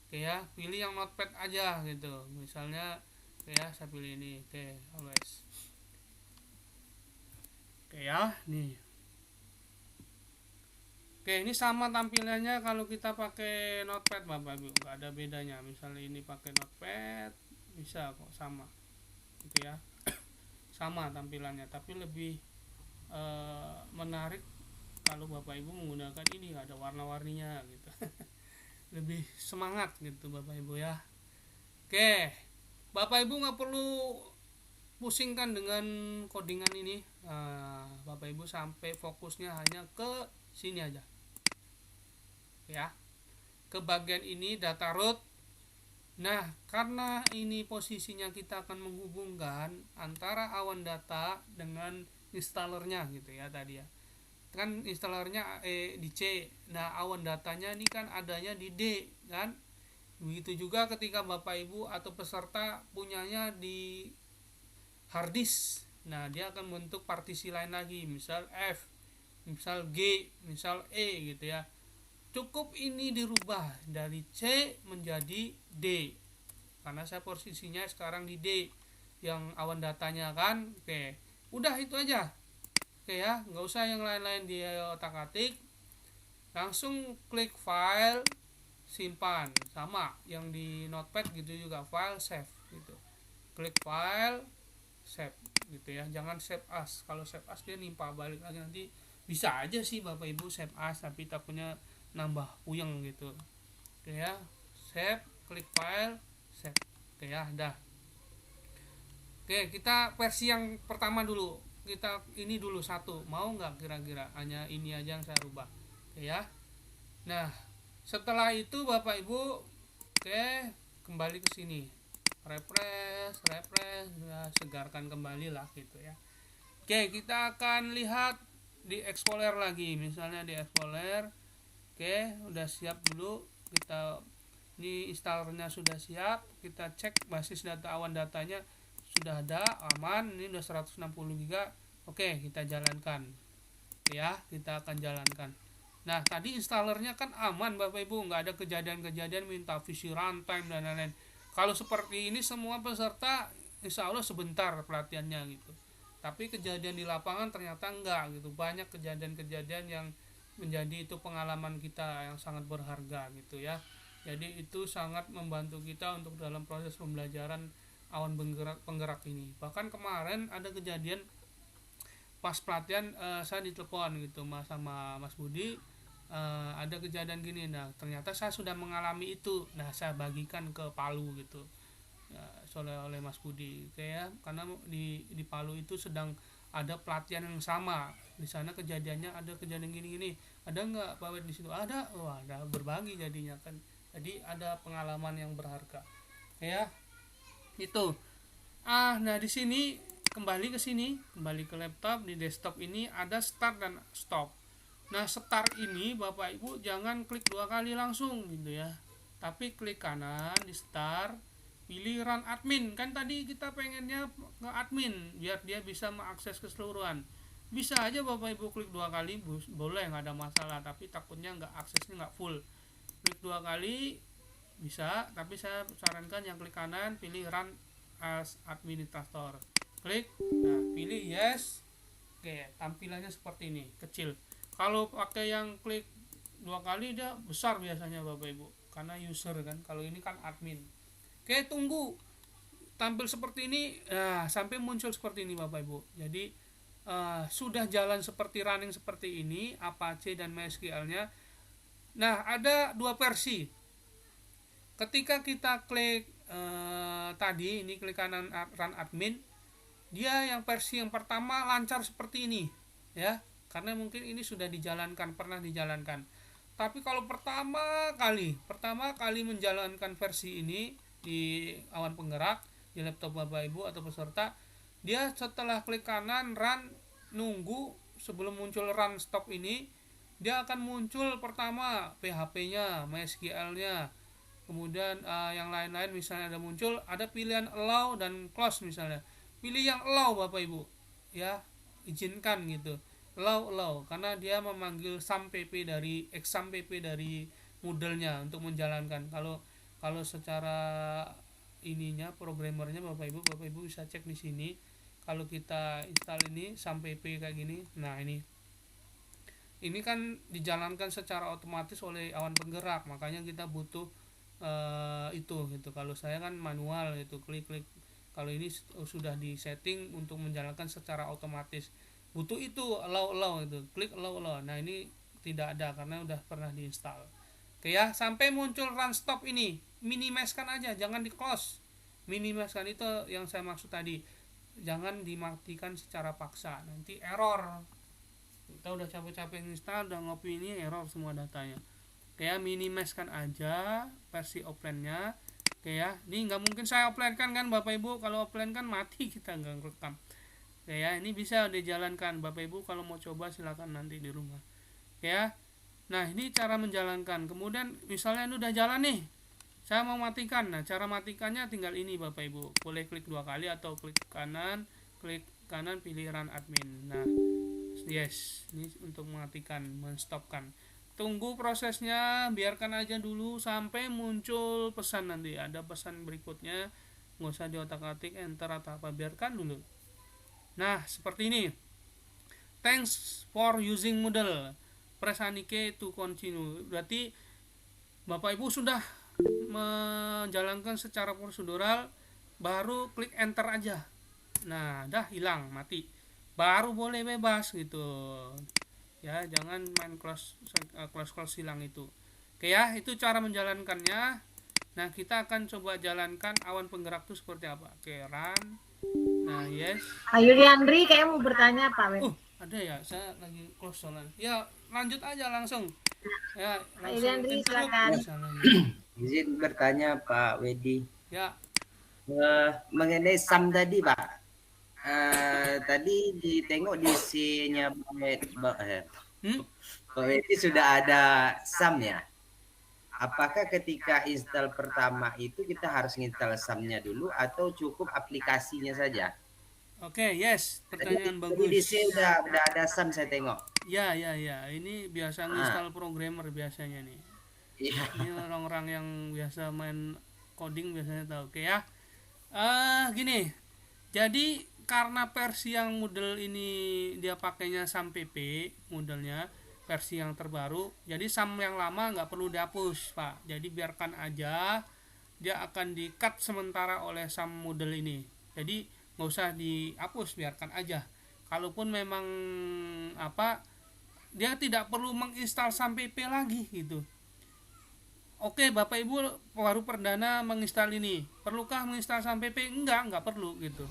Oke ya, pilih yang notepad aja gitu, misalnya ya saya pilih ini. Oke, always. Oke ya, nih. Oke, ini sama tampilannya kalau kita pakai notepad Bapak Ibu, nggak ada bedanya. Misalnya ini pakai notepad bisa kok, sama gitu ya. Sama tampilannya, tapi lebih menarik kalau Bapak Ibu menggunakan ini, nggak ada warna-warninya gitu. Lebih semangat gitu Bapak Ibu ya. Oke, Bapak Ibu nggak perlu pusingkan dengan codingan ini. Bapak Ibu sampai fokusnya hanya ke sini aja ya, ke bagian ini data root. Nah, karena ini posisinya kita akan menghubungkan antara awan data dengan installernya gitu ya tadi ya. Kan installernya di C. Nah, awan datanya ini kan adanya di D kan. Begitu juga ketika Bapak Ibu atau peserta punyanya di hard disk. Nah, dia akan bentuk partisi lain lagi, misal F, misal G, misal E gitu ya. Cukup ini dirubah dari C menjadi D, karena saya posisinya sekarang di D yang awan datanya kan. Oke, udah itu aja. Oke ya, nggak usah yang lain-lain di otak-atik, langsung klik file, simpan. Sama yang di notepad gitu juga, file save gitu, klik file save gitu ya, jangan save as. Kalau save as dia nimpa balik lagi, nanti bisa aja sih Bapak Ibu save as tapi takutnya nambah puyeng gitu. Oke ya, save, klik file save. Oke ya, dah. Oke, kita versi yang pertama dulu, kita ini dulu satu, mau nggak kira-kira? Hanya ini aja yang saya rubah. Oke ya, nah setelah itu Bapak Ibu kembali ke sini, refresh ya, segarkan kembali lah gitu ya. Oke, kita akan lihat di Explorer lagi, misalnya di Explorer. Oke, udah siap dulu, kita ini installernya sudah siap, kita cek basis data awan datanya sudah ada, aman, ini udah 160 GB. Oke, kita jalankan ya, kita akan jalankan. Nah, tadi installernya kan aman Bapak Ibu, nggak ada kejadian-kejadian minta visi runtime dan lain-lain. Kalau seperti ini semua peserta insya Allah sebentar pelatihannya gitu, tapi kejadian di lapangan ternyata enggak gitu. Banyak kejadian-kejadian yang menjadi itu pengalaman kita yang sangat berharga gitu ya. Jadi itu sangat membantu kita untuk dalam proses pembelajaran awan penggerak ini. Bahkan kemarin ada kejadian pas pelatihan, saya ditelepon gitu sama Mas Budi, ada kejadian gini. Nah, ternyata saya sudah mengalami itu. Nah, saya bagikan ke Palu gitu ya, oleh Mas Budi kayak, karena di Palu itu sedang ada pelatihan yang sama. Di sana kejadiannya ada kejadian gini-gini, ada nggak Pak Wed di situ? Ada. Wah, ada, berbagi jadinya kan. Jadi ada pengalaman yang berharga ya itu. Nah di sini kembali ke sini, kembali ke laptop. Di desktop ini ada start dan stop. Nah, start ini Bapak Ibu jangan klik 2 kali langsung gitu ya, tapi klik kanan di start, pilih run admin. Kan tadi kita pengennya ke admin biar dia bisa mengakses keseluruhan. Bisa aja Bapak Ibu klik 2 kali, boleh, nggak ada masalah, tapi takutnya nggak, aksesnya nggak full. Klik 2 kali bisa, tapi saya sarankan yang klik kanan, pilih run as administrator, klik, nah pilih yes. Oke, tampilannya seperti ini, kecil. Kalau pakai yang klik 2 kali dia besar biasanya Bapak Ibu, karena user kan. Kalau ini kan admin. Oke, tunggu tampil seperti ini, sampai muncul seperti ini Bapak Ibu. Jadi sudah jalan seperti running seperti ini, Apache dan MySQL-nya. Nah, ada 2 versi. Ketika kita klik tadi ini, klik kanan run admin, dia yang versi yang pertama lancar seperti ini ya, karena mungkin ini sudah dijalankan, pernah dijalankan. Tapi kalau pertama kali menjalankan versi ini di awan penggerak di laptop Bapak Ibu atau peserta, dia setelah klik kanan run, nunggu sebelum muncul run stop ini, dia akan muncul pertama PHP-nya, MySQL-nya, kemudian yang lain-lain. Misalnya ada muncul, ada pilihan allow dan close misalnya. Pilih yang allow Bapak Ibu ya, izinkan gitu, allow karena dia memanggil SAM-PP dari exam-PP dari modelnya untuk menjalankan. Kalau secara ininya programmernya Bapak Ibu bisa cek di sini. Kalau kita install ini SAM-PP kayak gini, nah ini kan dijalankan secara otomatis oleh awan penggerak, makanya kita butuh itu gitu. Kalau saya kan manual itu, klik. Kalau ini sudah di setting untuk menjalankan secara otomatis, butuh itu allow itu, klik allow. Nah ini tidak ada karena udah pernah diinstal. Oke ya, sampai muncul run stop ini minimizekan aja, jangan di close. Minimizekan itu yang saya maksud tadi, jangan dimatikan secara paksa, nanti error. Kita udah capek-capek install, udah ngopi, ini error semua datanya. Kayak minimizekan aja versi offline-nya. Kayak ini nggak mungkin saya offline kan Bapak Ibu, kalau offline kan mati kita nggak rekam. Kayak ini bisa dijalankan Bapak Ibu, kalau mau coba silakan nanti di rumah. Ya. Nah ini cara menjalankan. Kemudian misalnya ini udah jalan nih, saya mau matikan. Nah cara matikannya tinggal ini Bapak Ibu, boleh klik 2 kali atau klik kanan pilih run admin. Nah yes, ini untuk mematikan, menstopkan. Tunggu prosesnya, biarkan aja dulu sampai muncul pesan, nanti ada pesan berikutnya, nggak usah diotak-atik enter atau apa, biarkan dulu. Nah seperti ini, thanks for using Moodle, press any key to continue. Berarti Bapak Ibu sudah menjalankan secara prosedural, baru klik enter aja. Nah dah hilang, mati, baru boleh bebas gitu ya, jangan main close hilang itu. Oke ya, itu cara menjalankannya. Nah kita akan coba jalankan awan penggerak itu seperti apa. Oke, run. Nah yes, Pak Yuliandri kayak mau bertanya Pak Wen. ada ya, saya lagi close soalnya. Ya lanjut aja langsung ya, Pak Yuliandri silakan. Izin bertanya Pak Wedi Ya, mengenai SAM tadi Pak. Tadi ditengok di C-nya Pak Wedi sudah ada SAM ya. Apakah ketika install pertama itu kita harus install SAM-nya dulu atau cukup aplikasinya saja? oke, yes, pertanyaan bagus. Di C udah ada SAM saya tengok. Ya, ini biasa install programmer biasanya nih. Iya. Ini orang-orang yang biasa main coding biasanya tahu. Oke ya. Gini. Jadi karena versi yang model ini dia pakainya SAM-PP modelnya, versi yang terbaru, jadi SAM yang lama nggak perlu dihapus Pak, jadi biarkan aja, dia akan di cut sementara oleh SAM model ini, jadi nggak usah dihapus, biarkan aja. Kalaupun memang dia tidak perlu menginstal SAM-PP lagi gitu. Oke Bapak Ibu baru perdana menginstal ini, perlukah menginstal SAM-PP? Enggak perlu gitu.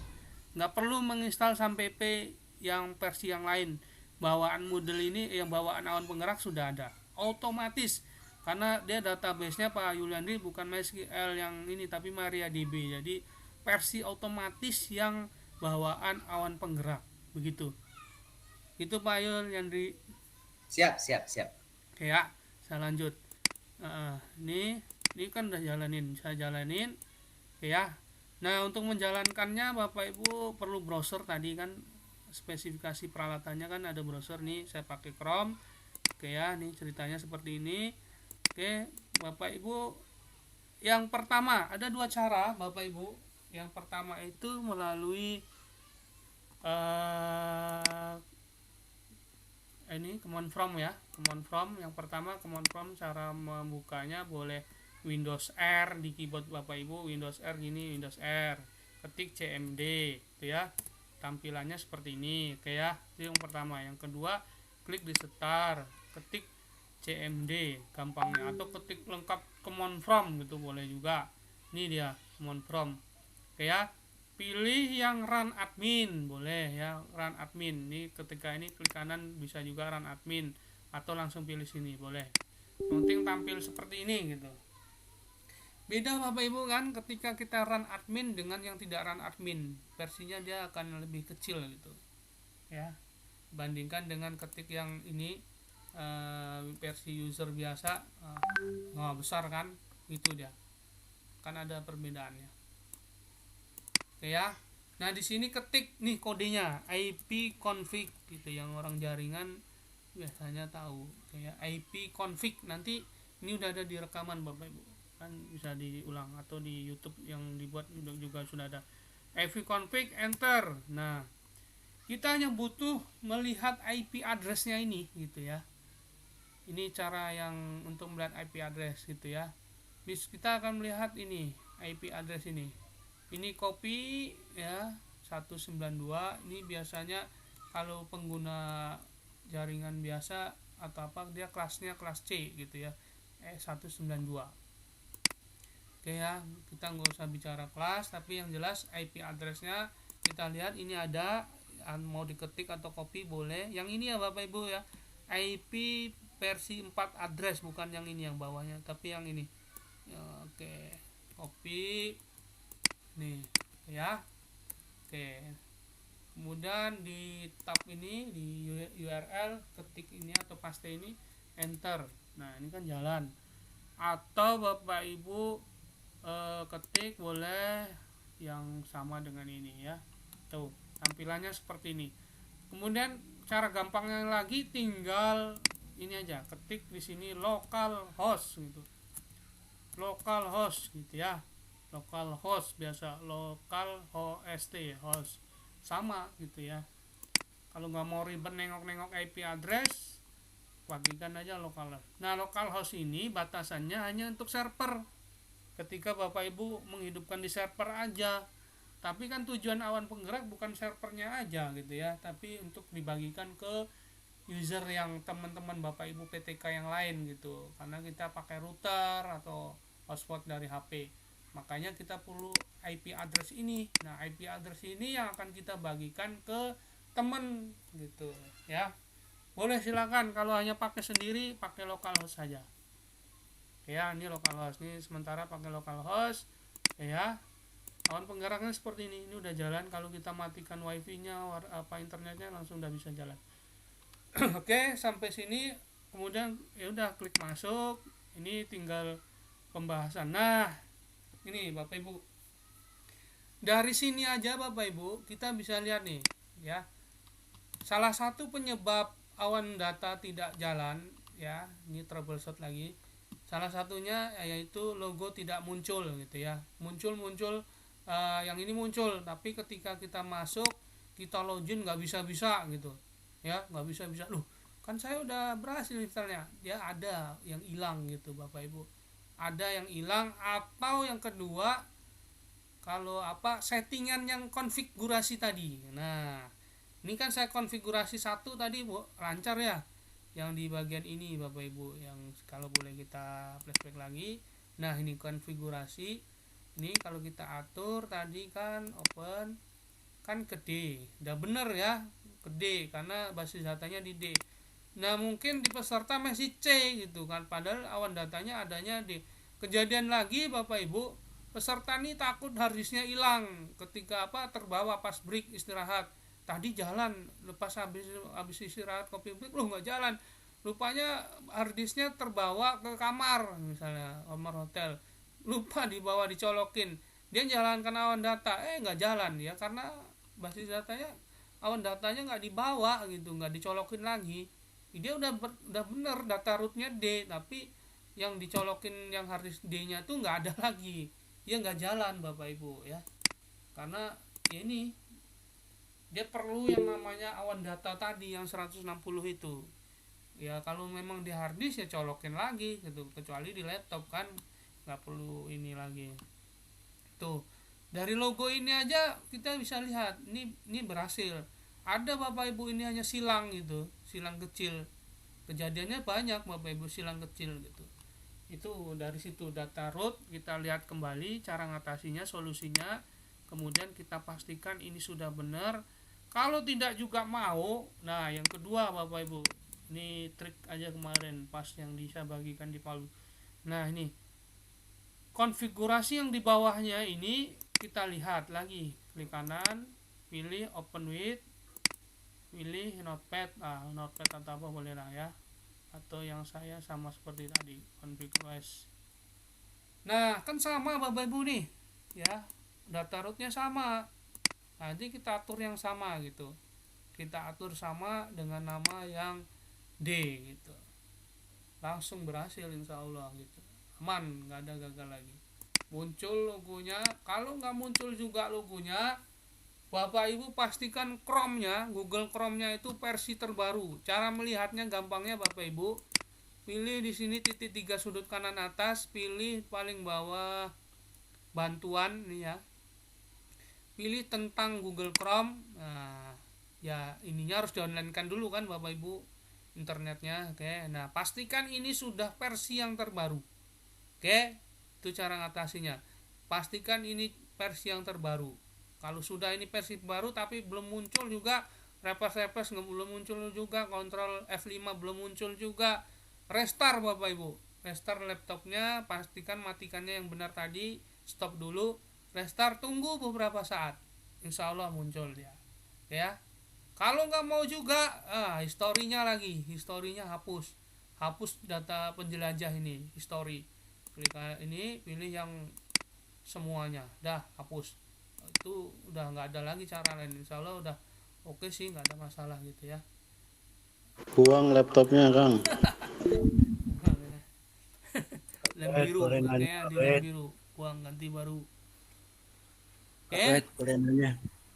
Nggak perlu menginstal SAM-PP yang versi yang lain. Bawaan model ini, yang bawaan awan penggerak sudah ada otomatis, karena dia database-nya Pak Yuliandri bukan MySQL yang ini tapi MariaDB, jadi versi otomatis yang bawaan awan penggerak begitu. Itu Pak Yuliandri. Siap. Oke ya, saya lanjut. Ini kan udah saya jalanin. Oke ya. Nah untuk menjalankannya Bapak Ibu perlu browser, tadi kan spesifikasi peralatannya kan ada browser nih, saya pakai Chrome. Oke ya, ini ceritanya seperti ini. Oke Bapak Ibu, yang pertama ada 2 cara Bapak Ibu. Yang pertama itu melalui ini command from ya, command from. Yang pertama command from, cara membukanya boleh Windows R di keyboard Bapak Ibu, Windows R gini, Windows R, ketik CMD gitu ya, tampilannya seperti ini. Oke ya, itu yang pertama. Yang kedua, klik di start, ketik CMD gampangnya, atau ketik lengkap command from gitu boleh juga. Ini dia command from. Oke ya, pilih yang run admin boleh ya, run admin. Ini ketika ini klik kanan bisa juga run admin, atau langsung pilih sini boleh. Penting tampil seperti ini gitu. Beda Bapak Ibu kan ketika kita run admin dengan yang tidak run admin, versinya dia akan lebih kecil gitu ya, bandingkan dengan ketik yang ini versi user biasa besar kan, itu dia kan ada perbedaannya. Oke ya, Nah di sini ketik nih kodenya IP config gitu, yang orang jaringan biasanya tahu kayak IP config. Nanti ini udah ada di rekaman Bapak Ibu, kan bisa diulang, atau di YouTube yang dibuat juga sudah ada. IP config enter. Nah kita hanya butuh melihat IP addressnya ini gitu ya. Ini cara yang untuk melihat IP address gitu ya. Kita akan melihat ini IP address ini copy ya 192. Ini biasanya kalau pengguna jaringan biasa atau apa, dia kelasnya kelas C gitu ya, 192. Oke ya, kita nggak usah bicara kelas, tapi yang jelas IP addressnya kita lihat ini ada, mau diketik atau copy boleh. Yang ini ya Bapak Ibu ya, IP versi 4 address, bukan yang ini yang bawahnya, tapi yang ini ya. Oke, copy nih ya. Oke, kemudian di tab ini di URL ketik ini atau paste ini, enter. Nah ini kan jalan. Atau Bapak Ibu ketik boleh yang sama dengan ini ya. Tuh tampilannya seperti ini. Kemudian cara gampangnya lagi tinggal ini aja, ketik di sini localhost gitu, localhost gitu ya, localhost biasa, local host host sama gitu ya. Kalau nggak mau ribet nengok-nengok IP address, bagikan aja localhost. Nah localhost ini batasannya hanya untuk server, ketika Bapak Ibu menghidupkan di server aja. Tapi kan tujuan awan penggerak bukan servernya aja gitu ya, tapi untuk dibagikan ke user yang teman-teman Bapak Ibu PTK yang lain gitu, karena kita pakai router atau hotspot dari HP, makanya kita perlu IP address ini. Nah IP address ini yang akan kita bagikan ke teman gitu ya. Boleh silakan, kalau hanya pakai sendiri pakai localhost saja ya. Ini localhost, ini sementara pakai localhost ya. Awan penggeraknya seperti ini udah jalan. Kalau kita matikan wifi nya apa internetnya, langsung udah bisa jalan. Oke, sampai sini. Kemudian ya udah klik masuk. Ini tinggal pembahasan. Nah ini Bapak Ibu, dari sini aja Bapak Ibu kita bisa lihat nih ya, salah satu penyebab awan data tidak jalan ya, ini troubleshoot lagi. Salah satunya yaitu logo tidak muncul gitu ya, muncul yang ini muncul, tapi ketika kita masuk kita login nggak bisa gitu ya, nggak bisa. Loh kan saya udah berhasil misalnya, ya ada yang hilang gitu Bapak Ibu, ada yang hilang. Atau yang kedua, kalau settingan yang konfigurasi tadi. Nah ini kan saya konfigurasi satu tadi lancar ya, yang di bagian ini Bapak Ibu, yang kalau boleh kita flashback lagi. Nah ini konfigurasi. Ini kalau kita atur tadi kan open kan ke D, udah bener ya, ke D karena basis datanya di D. Nah mungkin di peserta masih C gitu kan, padahal awan datanya adanya D. Kejadian lagi Bapak Ibu, peserta ini takut harddisknya hilang ketika terbawa pas break istirahat. Tadi jalan, lepas habis istirahat kopi break, loh nggak jalan, rupanya harddisknya terbawa ke kamar, misalnya kamar hotel, lupa dibawa, dicolokin. Dia jalankan awan data, nggak jalan ya, karena basis datanya, awan datanya nggak dibawa gitu, nggak dicolokin lagi. Dia udah bener data rootnya D, tapi yang dicolokin yang harddisk D-nya tuh nggak ada lagi, dia nggak jalan Bapak Ibu ya, karena ya ini dia perlu yang namanya awan data tadi yang 160 itu ya. Kalau memang di harddisk ya colokin lagi gitu, kecuali di laptop kan nggak perlu ini lagi. Tuh dari logo ini aja kita bisa lihat ini berhasil. Ada Bapak Ibu ini hanya silang gitu, silang kecil. Kejadiannya banyak Bapak Ibu, silang kecil gitu. Itu dari situ data root kita lihat kembali cara ngatasinya, solusinya. Kemudian kita pastikan ini sudah benar. Kalau tidak juga mau, nah yang kedua Bapak Ibu, ini trik aja kemarin pas yang bisa bagikan di Palu. Nah ini konfigurasi yang di bawahnya ini kita lihat lagi, klik kanan, pilih open with, pilih notepad, notepad atau apa boleh lah ya, atau yang saya sama seperti tadi configurasi. Nah kan sama Bapak Ibu nih ya, data rootnya sama. Nanti kita atur yang sama gitu, kita atur sama dengan nama yang D gitu, langsung berhasil insya Allah gitu, aman, nggak ada gagal lagi. Muncul logonya. Kalau nggak muncul juga logonya, Bapak Ibu pastikan Chrome-nya, Google Chrome-nya itu versi terbaru. Cara melihatnya gampangnya Bapak Ibu, pilih di sini titik 3 sudut kanan atas, pilih paling bawah bantuan nih ya, pilih tentang Google Chrome. Nah, ya ininya harus di-online-kan dulu kan Bapak Ibu internetnya. Oke, nah pastikan ini sudah versi yang terbaru. Oke, itu cara ngatasinya. Pastikan ini versi yang terbaru. Kalau sudah ini versi baru tapi belum muncul juga, refresh belum muncul juga, kontrol F5 belum muncul juga, restart Bapak Ibu. Restart laptopnya, pastikan matikannya yang benar tadi, stop dulu, restart, tunggu beberapa saat, insya Allah muncul dia ya. Kalau nggak mau juga, historinya lagi, historinya hapus data penjelajah ini, history, klik ini, pilih yang semuanya, dah hapus, itu udah nggak ada lagi cara lain, insya Allah udah oke sih, nggak ada masalah gitu ya. Buang laptopnya Kang. Lem biru, kayaknya di lem biru, buang, ganti baru.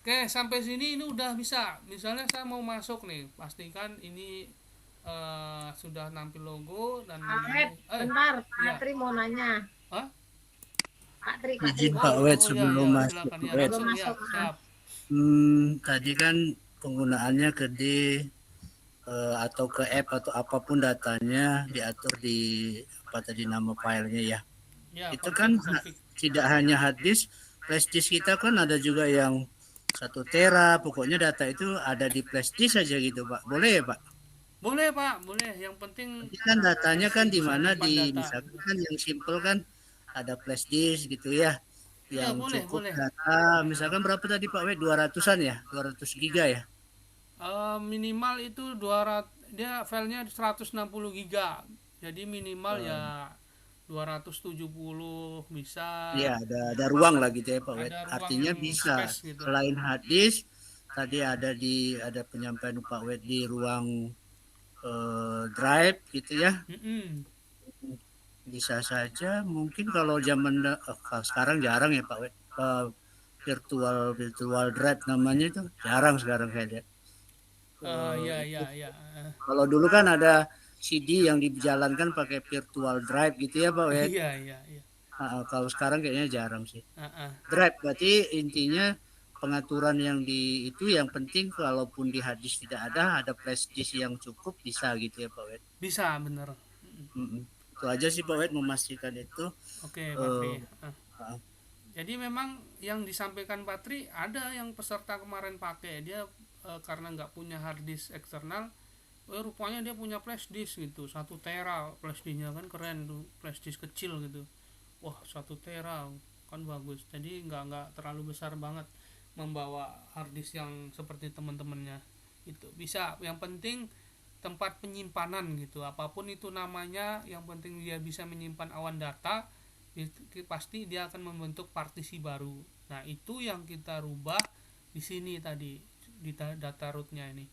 Oke, sampai sini ini udah bisa. Misalnya saya mau masuk nih, pastikan ini sudah nampil logo dan bentar, Pak Tri mau nanya. Hah? Kak Tri. Izin Pak Wed sebelum ya, masuk. silakan, ya, Wed. langsung, ya, siap. Tadi kan penggunaannya ke D atau ke app atau apapun datanya diatur di apa tadi nama filenya ya. Ya, Itu kan config. tidak hanya hard disk, flash disk kita kan ada juga yang 1 tera, pokoknya data itu ada di flash disk saja gitu Pak. Boleh ya Pak? Boleh Pak, boleh. Yang penting Tapi kan datanya kan di mana simpan di data. misalkan kan yang simple kan ada flash disk gitu ya. Ya, Yang boleh, cukup boleh. data misalkan berapa tadi Pak Wed? 200-an ya? 200 giga ya? Minimal itu 200, dia filenya 160 giga. Jadi minimal ya 270 bisa. Iya, ada ruang lah gitu ya Pak Wed. Ada ruang Artinya yang bisa space gitu. selain hard disk tadi ada penyampaian Pak Wed di ruang drive gitu ya. Bisa saja mungkin kalau zaman sekarang jarang ya Pak Wed. Virtual drive namanya itu jarang sekarang saya lihat. Iya. Kalau dulu kan ada CD yang dijalankan pakai virtual drive gitu ya Pak Wed. Iya. Kalau sekarang kayaknya jarang sih. Uh-uh. Drive berarti intinya pengaturan yang di itu yang penting kalaupun di hard disk tidak ada flash disk yang cukup bisa gitu ya Pak Wed. Bisa, bener. Itu aja sih Pak Wed memastikan itu. Oke, Pak Tri. Jadi memang yang disampaikan Pak Tri, ada yang peserta kemarin pakai, dia karena nggak punya hard disk eksternal, rupanya dia punya flash disk gitu, 1 tera flash disknya, kan keren tuh, flash disk kecil gitu. Wah, 1 tera kan bagus. Jadi nggak terlalu besar banget membawa hard disk yang seperti teman-temannya. Itu bisa, yang penting tempat penyimpanan gitu, apapun itu namanya, yang penting dia bisa menyimpan awan data, pasti dia akan membentuk partisi baru. Nah, itu yang kita rubah di sini tadi di data rootnya ini.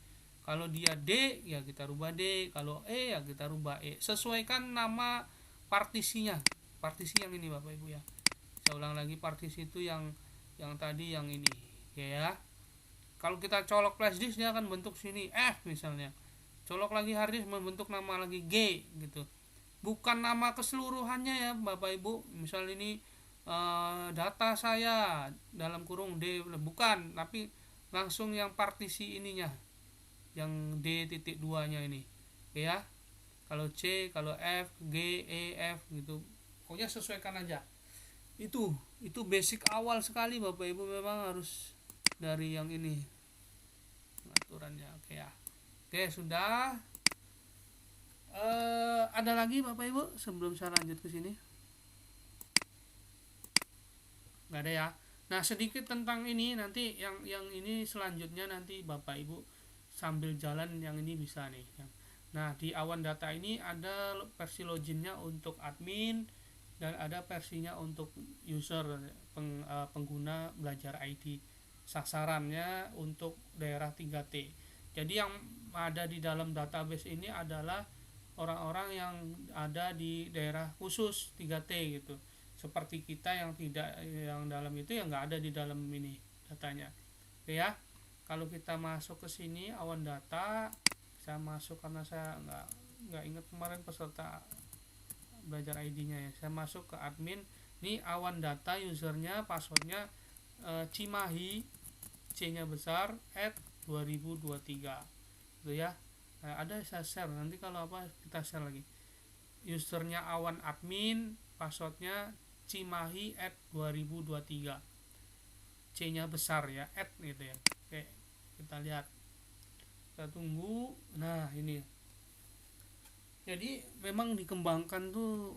Kalau dia D ya kita rubah D, kalau E ya kita rubah E. Sesuaikan nama partisinya. Partisi yang ini Bapak Ibu ya. Saya ulang lagi, partisi itu yang tadi yang ini ya. Kalau kita colok flash disk dia akan bentuk sini F misalnya. Colok lagi hard disk membentuk nama lagi G gitu. Bukan nama keseluruhannya ya Bapak Ibu. Misal ini data saya dalam kurung D, bukan, tapi langsung yang partisi ininya, yang D.2 nya ini ya. Kalau C, kalau F, G, E, F gitu, pokoknya sesuaikan aja. Itu basic awal sekali Bapak Ibu, memang harus dari yang ini pengaturannya. Oke ya. Oke, sudah. Ada lagi Bapak Ibu sebelum saya lanjut ke sini? Nggak ada ya. Nah, sedikit tentang ini, nanti yang ini selanjutnya nanti Bapak Ibu sambil jalan yang ini bisa nih. Nah, di awan data ini ada versi loginnya untuk admin dan ada versinya untuk user, pengguna belajar IT. sasarannya untuk daerah 3T. Jadi yang ada di dalam database ini adalah orang-orang yang ada di daerah khusus 3T gitu. Seperti kita yang tidak, yang dalam itu yang nggak ada di dalam ini datanya. Oke ya. Kalau kita masuk ke sini awan data, saya masuk karena saya nggak ingat kemarin peserta belajar ID-nya ya. Saya masuk ke admin. Ini awan data, usernya, passwordnya Cimahi, C-nya besar @2023 gitu ya. Nah, ada saya share, nanti kalau apa kita share lagi. Usernya awan admin, passwordnya Cimahi @2023, C-nya besar ya, gitu ya. Oke, kita lihat, kita tunggu. Nah ini, jadi memang dikembangkan tuh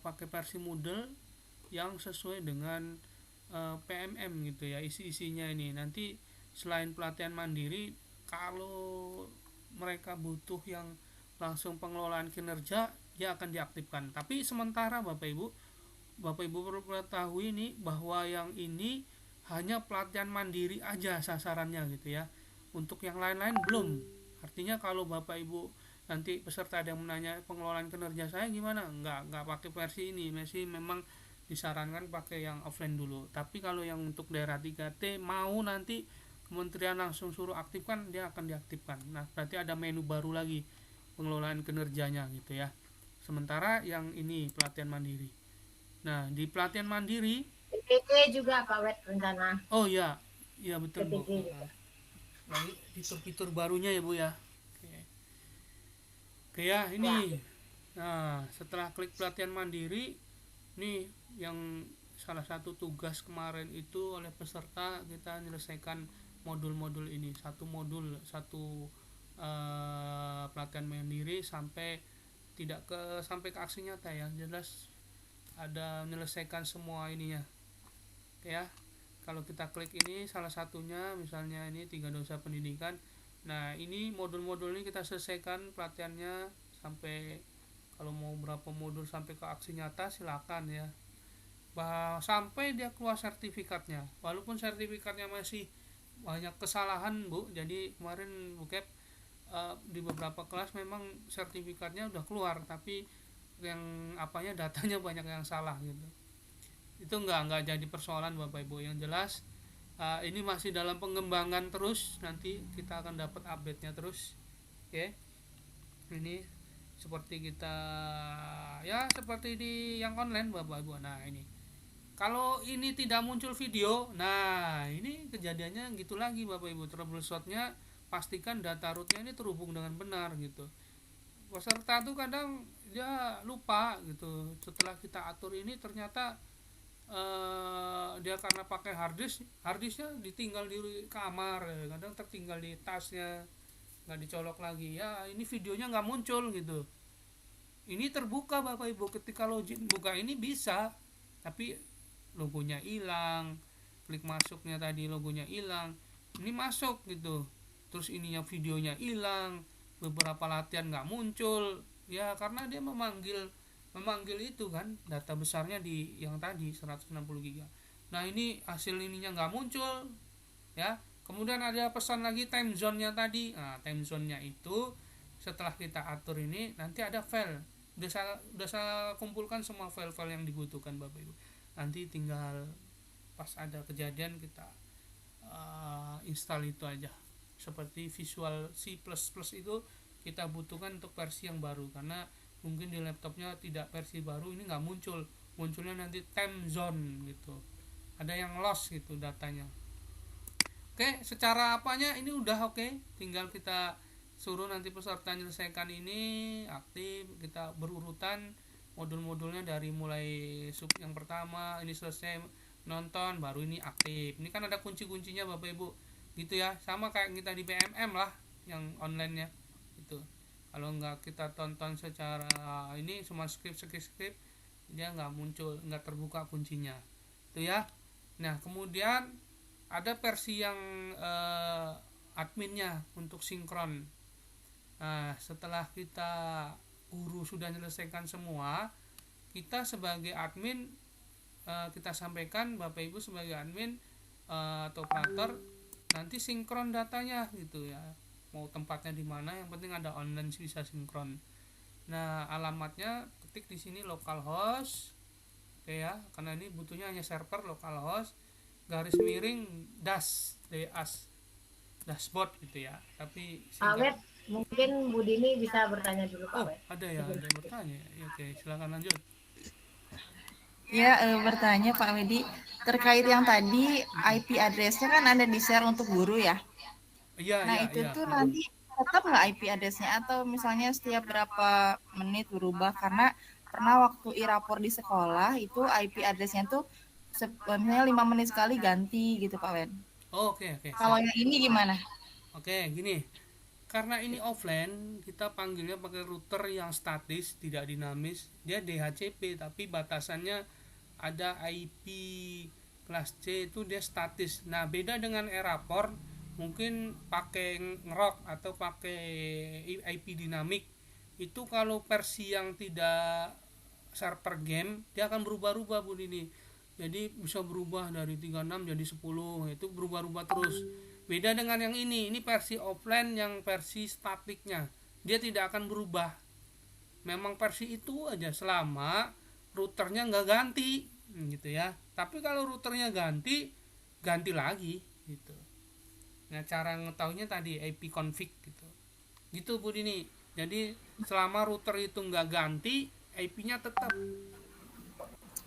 pakai versi Moodle yang sesuai dengan PMM gitu ya, isi-isinya ini. Nanti selain pelatihan mandiri, kalau mereka butuh yang langsung pengelolaan kinerja, dia akan diaktifkan. Tapi sementara Bapak Ibu perlu ketahui ini, bahwa yang ini hanya pelatihan mandiri aja sasarannya gitu ya. Untuk yang lain-lain belum. Artinya kalau Bapak Ibu nanti peserta ada yang menanya pengelolaan kinerja saya gimana, nggak pakai versi ini, masih memang disarankan pakai yang offline dulu. Tapi kalau yang untuk daerah 3T mau nanti kementerian langsung suruh aktifkan, dia akan diaktifkan. Nah berarti ada menu baru lagi pengelolaan kinerjanya gitu ya. Sementara yang ini pelatihan mandiri. Nah di pelatihan mandiri PPT juga Pak Wet rencana. oh ya, iya betul Bu. PPT. Lagi fitur-fitur barunya ya Bu ya. Oke ya, ini. Nah, setelah klik pelatihan mandiri, nih yang salah satu tugas kemarin itu oleh peserta, kita menyelesaikan modul-modul ini. Satu modul, satu pelatihan mandiri sampai sampai ke aksi nyata ya. Jelas ada menyelesaikan semua ininya. Oke ya. Kalau kita klik ini salah satunya, misalnya ini 3 dosa pendidikan. Nah ini modul-modul ini kita selesaikan pelatihannya, sampai kalau mau berapa modul sampai ke aksi nyata silakan ya. Sampai dia keluar sertifikatnya. Walaupun sertifikatnya masih banyak kesalahan Bu, jadi kemarin Bu Kep di beberapa kelas memang sertifikatnya udah keluar, tapi yang apanya datanya banyak yang salah gitu. Itu nggak jadi persoalan Bapak Ibu. Yang jelas ini masih dalam pengembangan terus, nanti kita akan dapat update-nya terus. Oke. Ini seperti kita ya seperti di yang online Bapak Ibu. Nah, ini. Kalau ini tidak muncul video, nah ini kejadiannya gitu lagi Bapak Ibu. Troubleshoot-nya pastikan data root-nya ini terhubung dengan benar gitu. Peserta tuh kadang dia lupa gitu. Setelah kita atur ini ternyata dia karena pakai harddisknya ditinggal di kamar, kadang tertinggal di tasnya, nggak dicolok lagi ya, ini videonya nggak muncul gitu. Ini terbuka Bapak Ibu, ketika login buka ini bisa, tapi logonya hilang, klik masuknya tadi logonya hilang, ini masuk gitu, terus ininya videonya hilang, beberapa latihan nggak muncul ya, karena dia memanggil itu kan data besarnya di yang tadi 160 GB. Nah ini hasil ininya nggak muncul ya. Kemudian ada pesan lagi time zone-nya tadi. Nah time zone-nya itu setelah kita atur ini nanti ada file. Udah saya kumpulkan semua file-file yang dibutuhkan Bapak Ibu. Nanti tinggal pas ada kejadian kita install itu aja. Seperti Visual C++ itu kita butuhkan untuk versi yang baru, karena mungkin di laptopnya tidak versi baru, ini nggak munculnya nanti time zone gitu, ada yang lost gitu datanya. Oke, secara apanya ini udah oke, tinggal kita suruh nanti peserta menyelesaikan ini aktif, kita berurutan modul-modulnya dari mulai sub yang pertama ini selesai nonton, baru ini aktif. Ini kan ada kunci-kuncinya Bapak Ibu gitu ya, sama kayak kita di PMM lah yang online nya itu. Kalau nggak kita tonton secara ini cuma skip dia nggak muncul, nggak terbuka kuncinya itu ya. Nah kemudian ada versi yang adminnya untuk sinkron. Nah setelah kita guru sudah menyelesaikan semua, kita sebagai admin kita sampaikan Bapak Ibu sebagai admin atau operator nanti sinkron datanya gitu ya, mau tempatnya di mana, yang penting ada online bisa sinkron. Nah, alamatnya ketik di sini localhost, oke ya, karena ini butuhnya hanya server localhost garis miring dashboard gitu ya, tapi Pak Wet, mungkin Bu Dini bisa bertanya dulu Pak Wet. Ada yang bertanya ya, oke silakan lanjut. Ya, bertanya Pak Wedi, terkait yang tadi IP address-nya kan ada di share untuk guru ya. Iya. Nah, itu tuh nanti tetap nggak IP address-nya atau misalnya setiap berapa menit berubah? Karena pernah waktu irapor di sekolah itu IP address-nya tuh misalnya 5 menit sekali ganti gitu Pak Wen. Oke. Kalau yang ini gimana? Oke, gini. Karena ini offline, kita panggilnya pakai router yang statis, tidak dinamis. Dia DHCP, tapi batasannya ada IP kelas C itu dia statis. Nah, beda dengan Erapor, mungkin pakai ngerok atau pakai IP dinamik. Itu kalau versi yang tidak server game, dia akan berubah-ubah Bu Dini. Jadi bisa berubah dari 36 jadi 10, itu berubah-ubah terus. Beda dengan yang ini versi offline yang versi statiknya, dia tidak akan berubah. Memang versi itu aja selama routernya nggak ganti gitu ya. Tapi kalau routernya ganti lagi gitu. Nah, cara ngetahuinya tadi IP config gitu Bu Dini. Jadi selama router itu nggak ganti, IP-nya tetap.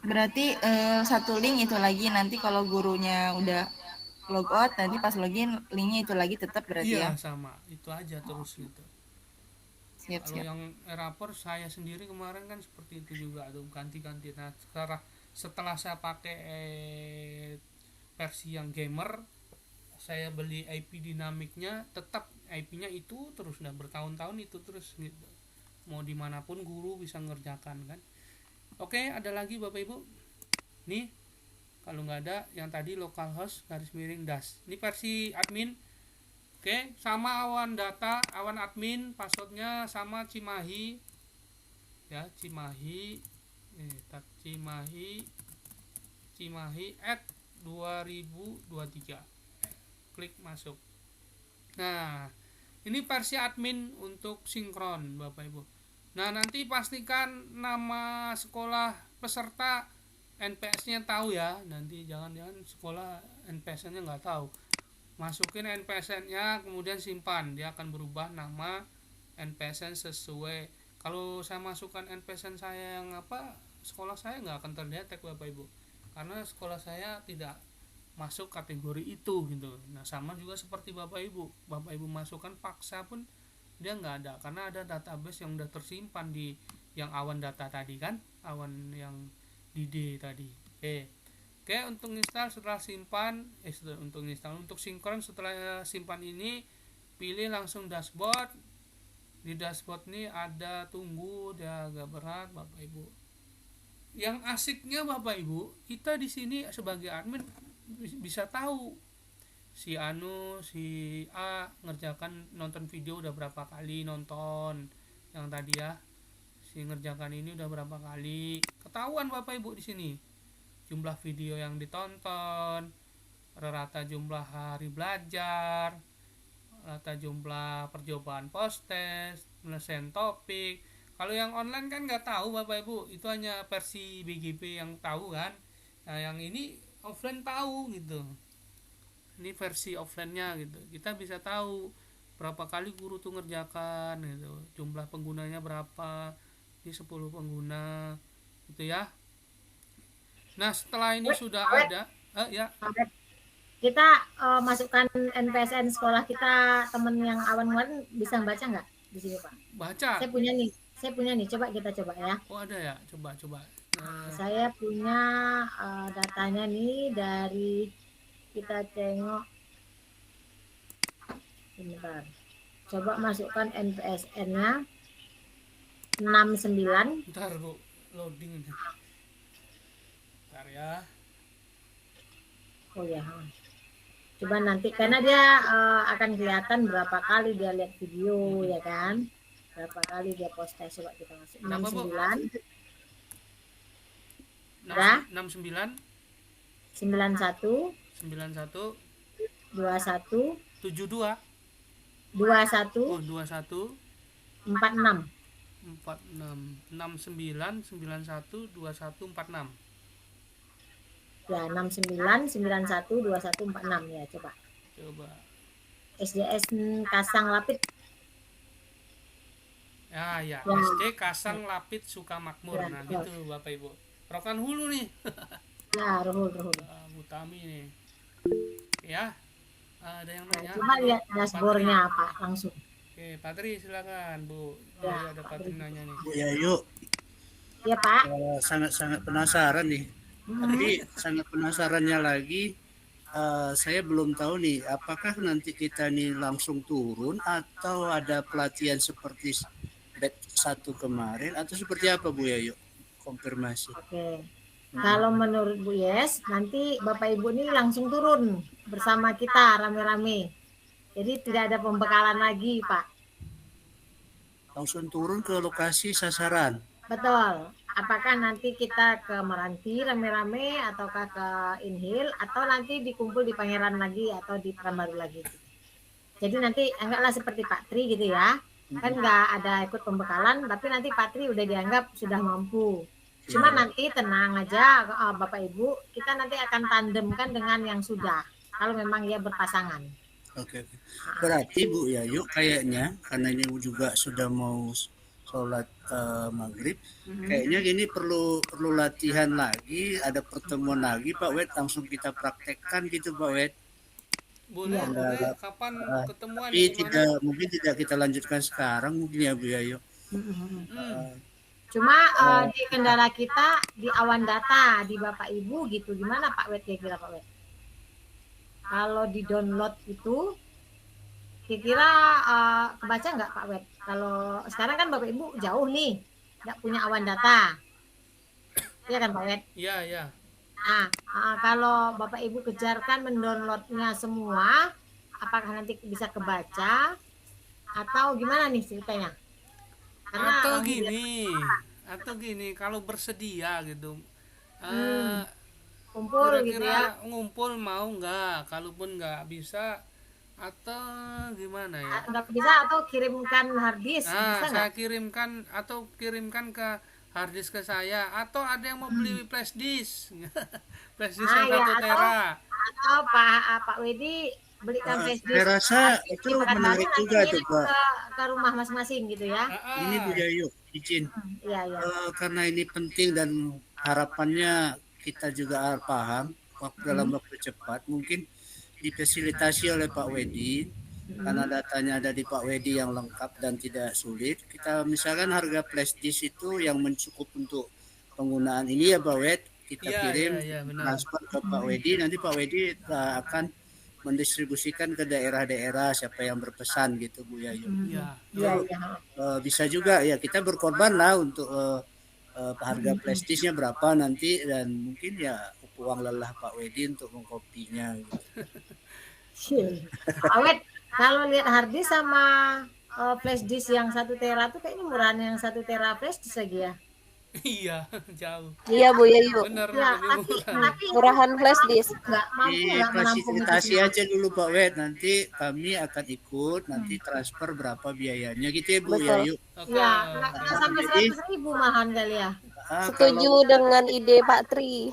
Berarti satu link itu lagi, nanti kalau gurunya udah logout, nanti pas login linknya itu lagi tetap berarti ya? Iya, sama itu aja terus gitu. Kalau yang Erapor saya sendiri kemarin kan seperti itu juga tuh, ganti-ganti. Nah, setelah saya pakai versi yang gamer, saya beli IP dinamiknya, tetap IP-nya itu terus, udah bertahun-tahun itu terus gitu. Mau dimanapun guru bisa ngerjakan kan. Oke, ada lagi Bapak Ibu? Nih, kalau nggak ada, yang tadi localhost garis miring dash. Ini versi admin. Oke, sama awan data, awan admin, passwordnya sama Cimahi. Ya, Cimahi @2023. Klik masuk. Nah, ini versi admin untuk sinkron Bapak Ibu. Nah, nanti pastikan nama sekolah peserta, NPS-nya tahu ya. Nanti jangan-jangan sekolah NPS-nya nggak tahu. Masukin NPS-nya, kemudian simpan. Dia akan berubah nama NPS sesuai. Kalau saya masukkan NPS saya yang sekolah saya nggak akan terdetek Bapak Ibu. Karena sekolah saya tidak masuk kategori itu gitu. Nah, sama juga seperti Bapak Ibu masukkan paksa pun dia nggak ada, karena ada database yang udah tersimpan di yang awan data tadi kan, awan yang di D tadi. Oke, untuk install setelah simpan, untuk sinkron setelah simpan ini, pilih langsung dashboard. Di dashboard ini ada tunggu, dia agak berat Bapak Ibu. Yang asiknya Bapak Ibu, kita di sini sebagai admin bisa tahu si A ngerjakan, nonton video udah berapa kali nonton yang tadi ya, si ngerjakan ini udah berapa kali, ketahuan Bapak Ibu di sini jumlah video yang ditonton, rata jumlah hari belajar, rata jumlah percobaan post test, penyelesaian topik. Kalau yang online kan nggak tahu Bapak Ibu, itu hanya versi BGP yang tahu kan. Nah, yang ini offline tahu gitu. Ini versi offline-nya gitu. Kita bisa tahu berapa kali guru tuh ngerjakan gitu. Jumlah penggunanya berapa. Ini 10 pengguna gitu ya. Nah, setelah ini sudah ada ya. Kita masukkan NPSN sekolah kita, temen yang awan-awan bisa baca nggak di sini Pak? Baca. Saya punya nih. Coba kita coba ya. Oh, ada ya. Coba. Saya punya datanya nih, dari kita tengok. Bentar. Coba masukkan NPSN-nya 69. Bentar Bu, loading. Bentar ya. Oh ya. Coba nanti, karena dia akan kelihatan berapa kali dia lihat video ya kan. Berapa kali dia post test. Coba kita masuk 69. Udah? 69 91 91 21 72 21 21 46. 46 69 91 21 46. Ya, 69 91 21 46 ya, coba. SDS Kasang Lapit. Ya, Ya. SD Kasang Lapit Sukamakmur. Ya, Nah, betul. gitu Bapak Ibu. Rokan Hulu nih. Ya, Ruhul. Bu Tami nih. Ya. Ada yang Nah, nanya? coba lihat dashboardnya apa langsung. Oke, Patri silakan, Bu. Ya, Ada Patri nanya nih. Bu Yayu, Ya, Pak. sangat-sangat penasaran nih. Tapi sangat penasarannya lagi, saya belum tahu nih, apakah nanti kita nih langsung turun atau ada pelatihan seperti batch 1 kemarin atau seperti apa Bu Yayu? Konfirmasi. Oke. Kalau menurut Bu Yes, nanti Bapak Ibu ini langsung turun bersama kita rame-rame. Jadi tidak ada pembekalan lagi, Pak. Langsung turun ke lokasi sasaran. Betul. Apakah nanti kita ke Meranti rame-rame ataukah ke Inhil atau nanti dikumpul di Pangeran lagi atau di Pekanbaru lagi. Jadi nanti anggaplah seperti Pak Tri gitu ya. Kan nggak ada ikut pembekalan, tapi nanti Pak Tri udah dianggap sudah mampu. Cuma nanti tenang aja Bapak Ibu, kita nanti akan tandemkan dengan yang sudah. Kalau memang dia berpasangan. Oke. Berarti Bu Yayu kayaknya karena ini juga sudah mau sholat maghrib, kayaknya gini perlu latihan lagi, ada pertemuan lagi Pak Wed, langsung kita praktekkan gitu Pak Wed. Boleh, Ya. boleh. Kapan ketemuan? Tapi Di mana? mungkin tidak kita lanjutkan sekarang mungkin ya Bu Yayu. Cuma di kendala kita di awan data di Bapak Ibu gitu, gimana Pak Wed kira-kira Pak Wed? Kalau di download itu kira-kira kebaca nggak Pak Wed? Kalau sekarang kan Bapak Ibu jauh nih, nggak punya awan data, iya kan Pak Wed? Iya. Nah, kalau Bapak Ibu kejarkan mendownloadnya semua, apakah nanti bisa kebaca atau gimana nih ceritanya? Karena Atau gini, kalau bersedia gitu. kumpul gitu ya. Kira-kira ngumpul mau nggak? Kalaupun nggak bisa atau gimana ya? Nggak bisa atau kirimkan harddisk, bisa Saya nggak? kirimkan ke harddisk ke saya, atau ada yang mau beli flash disk. Flash disk Ah, yang ya, 1 tera. Atau Pak Wedi belikan flash disk. Saya rasa itu menarik juga tuh Pak. Ke rumah masing-masing gitu ya. Ini Bu Yayu, izin. Iya. Karena ini penting dan harapannya kita juga paham dalam waktu cepat, mungkin difasilitasi oleh Pak Wedi karena datanya ada di Pak Wedi yang lengkap dan tidak sulit. Kita misalkan harga flash disk itu yang mencukup untuk penggunaan ini ya Pak Wed, kita kirim transfer ke Pak Wedi, nanti Pak Wedi akan mendistribusikan ke daerah-daerah siapa yang berpesan gitu Bu Yayu. Bisa juga ya kita berkorban lah untuk harga flash disknya berapa nanti, dan mungkin ya uang lelah Pak Wedi untuk mengkopinya gitu. Awet, kalau lihat harddisk sama flash disk yang 1 tera tuh kayaknya murahan yang 1 tera flash disk lagi ya. Iya, jauh. Iya Bu Yayu. Bener, Ya, lebih murah. tapi Murahan flash disk. nggak mampu nggak menampung itu Fasilitasi semua. aja dulu Pak Wed, nanti kami akan ikut, nanti transfer berapa biayanya gitu ya Bu Betul. Yayu. Ya, nggak sampai 100.000 malahan kali ya. Setuju dengan ide Pak Tri.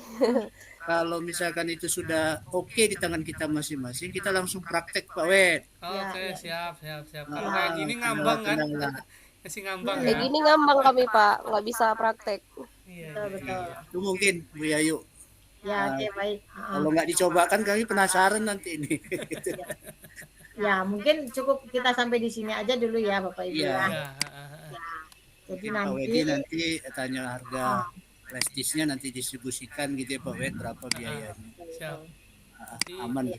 Kalau misalkan itu sudah oke di tangan kita masing-masing, kita langsung praktek Pak Wed. Oke, siap. Kalau kayak gini ngambang kan? Kasih ngambang Kayak ya. gini ngambang kami Pak, nggak bisa praktek. Iya. Betul. Itu mungkin Bu Yayu. Ya, oke baik. Kalau nggak dicobakan kami penasaran nanti ini. Ya, mungkin cukup kita sampai di sini aja dulu ya Bapak Ibu Iya. ya. Iya. Jadi Mungkin Pak Wedi nanti tanya harga flash disknya, nanti distribusikan gitu ya Pak Wed, berapa biayanya. Siap. Aman.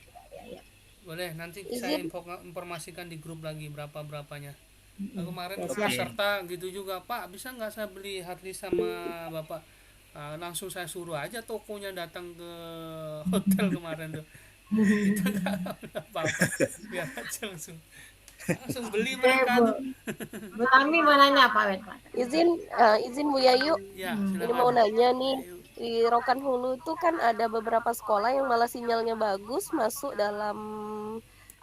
Boleh, nanti saya informasikan di grup lagi berapa-berapanya. Kemarin Ya, ke siap. peserta gitu juga, Pak, bisa nggak saya beli harddisk sama Bapak? Langsung saya suruh aja tokonya datang ke hotel kemarin tuh. Kita nggak apa-apa, biar aja langsung beli mereka tuh. Bu Tami mau nanya Pak Wed, Pak? Izin Bu Yayu, Ya, ini silakan. mau nanya nih. di Rokan Hulu itu kan ada beberapa sekolah yang malah sinyalnya bagus masuk dalam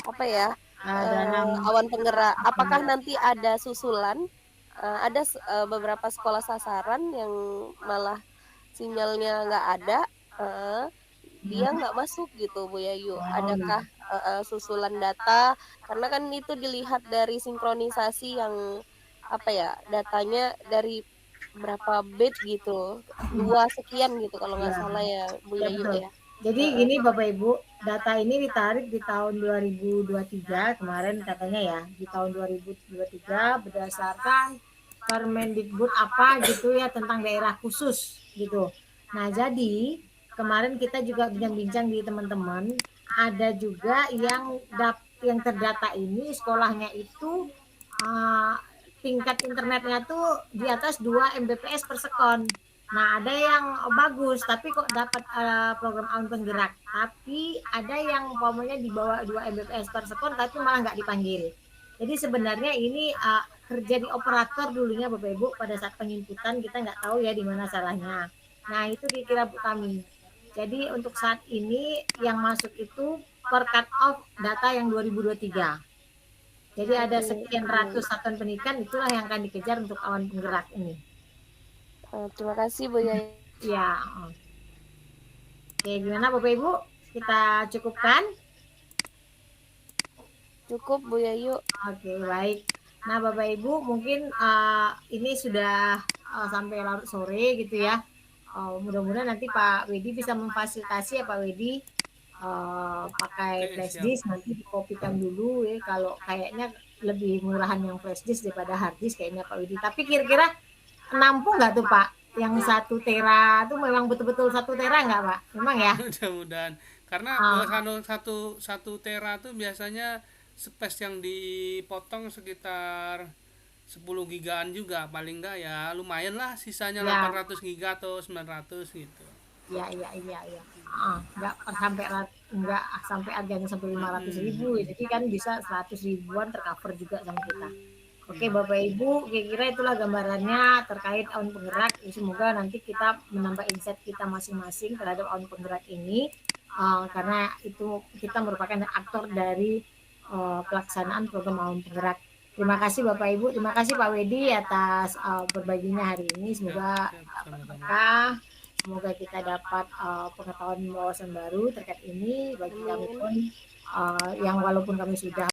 apa ya dalam awan penggerak. Apakah nanti ada susulan? Ada beberapa sekolah sasaran yang malah sinyalnya nggak ada, dia nggak masuk gitu Bu Yayu. Adakah susulan data? Karena kan itu dilihat dari sinkronisasi yang apa ya datanya dari berapa bit gitu, 2 sekian gitu kalau nggak Ya, salah ya Bu ya Yayu betul. ya. Jadi gini Bapak Ibu, data ini ditarik di tahun 2023 kemarin katanya ya, di tahun 2023 berdasarkan Permendikbud apa gitu ya tentang daerah khusus gitu. Nah, jadi kemarin kita juga bincang-bincang di teman-teman, ada juga yang terdata ini sekolahnya itu tingkat internetnya tuh di atas 2 Mbps per sekon. Nah, ada yang bagus tapi kok dapat program awan penggerak. Tapi ada yang umpamanya di bawah 2 Mbps per sekon tapi malah nggak dipanggil. Jadi sebenarnya ini kerja di operator dulunya Bapak Ibu pada saat penginputan kita nggak tahu ya di mana salahnya. Nah, itu dikira Bu kami. Jadi untuk saat ini yang masuk itu per cut off data yang 2023. Jadi ada sekian ratus satuan pendidikan itulah yang akan dikejar untuk awan penggerak ini. Terima kasih Bu Yayu. Ya. Oke, gimana Bapak Ibu? Kita cukupkan? Cukup Bu Yayu. Oke, baik. Nah, Bapak Ibu mungkin ini sudah sampai larut sore gitu ya. Mudah-mudahan nanti Pak Wedi bisa memfasilitasi ya Pak Wedi pakai flash disk nanti dikopikan dulu ya. Kalau kayaknya lebih murahan yang flash disk daripada hard disk kayaknya Pak Wedi. Tapi kira-kira nampung nggak tuh Pak? Yang 1 tera itu memang betul-betul 1 tera nggak Pak? Memang ya? Mudah-mudahan karena satu tera tuh biasanya space yang dipotong sekitar 10 gigaan juga paling enggak ya lumayan lah sisanya Ya. 800 giga atau 900 gitu. Iya. Nggak sampai harganya sampai 500.000 ya. Jadi kan bisa 100 ribuan tercover juga sama kita. Oke Bapak Ibu, kira-kira itulah gambarannya terkait awan penggerak. Semoga nanti kita menambah insight kita masing-masing terhadap awan penggerak ini, karena itu kita merupakan aktor dari pelaksanaan program awan penggerak. Terima kasih Bapak Ibu, terima kasih Pak Wedi atas berbaginya hari ini. Semoga berkah, semoga kita dapat pengetahuan wawasan baru terkait ini bagi kami pun yang walaupun kami sudah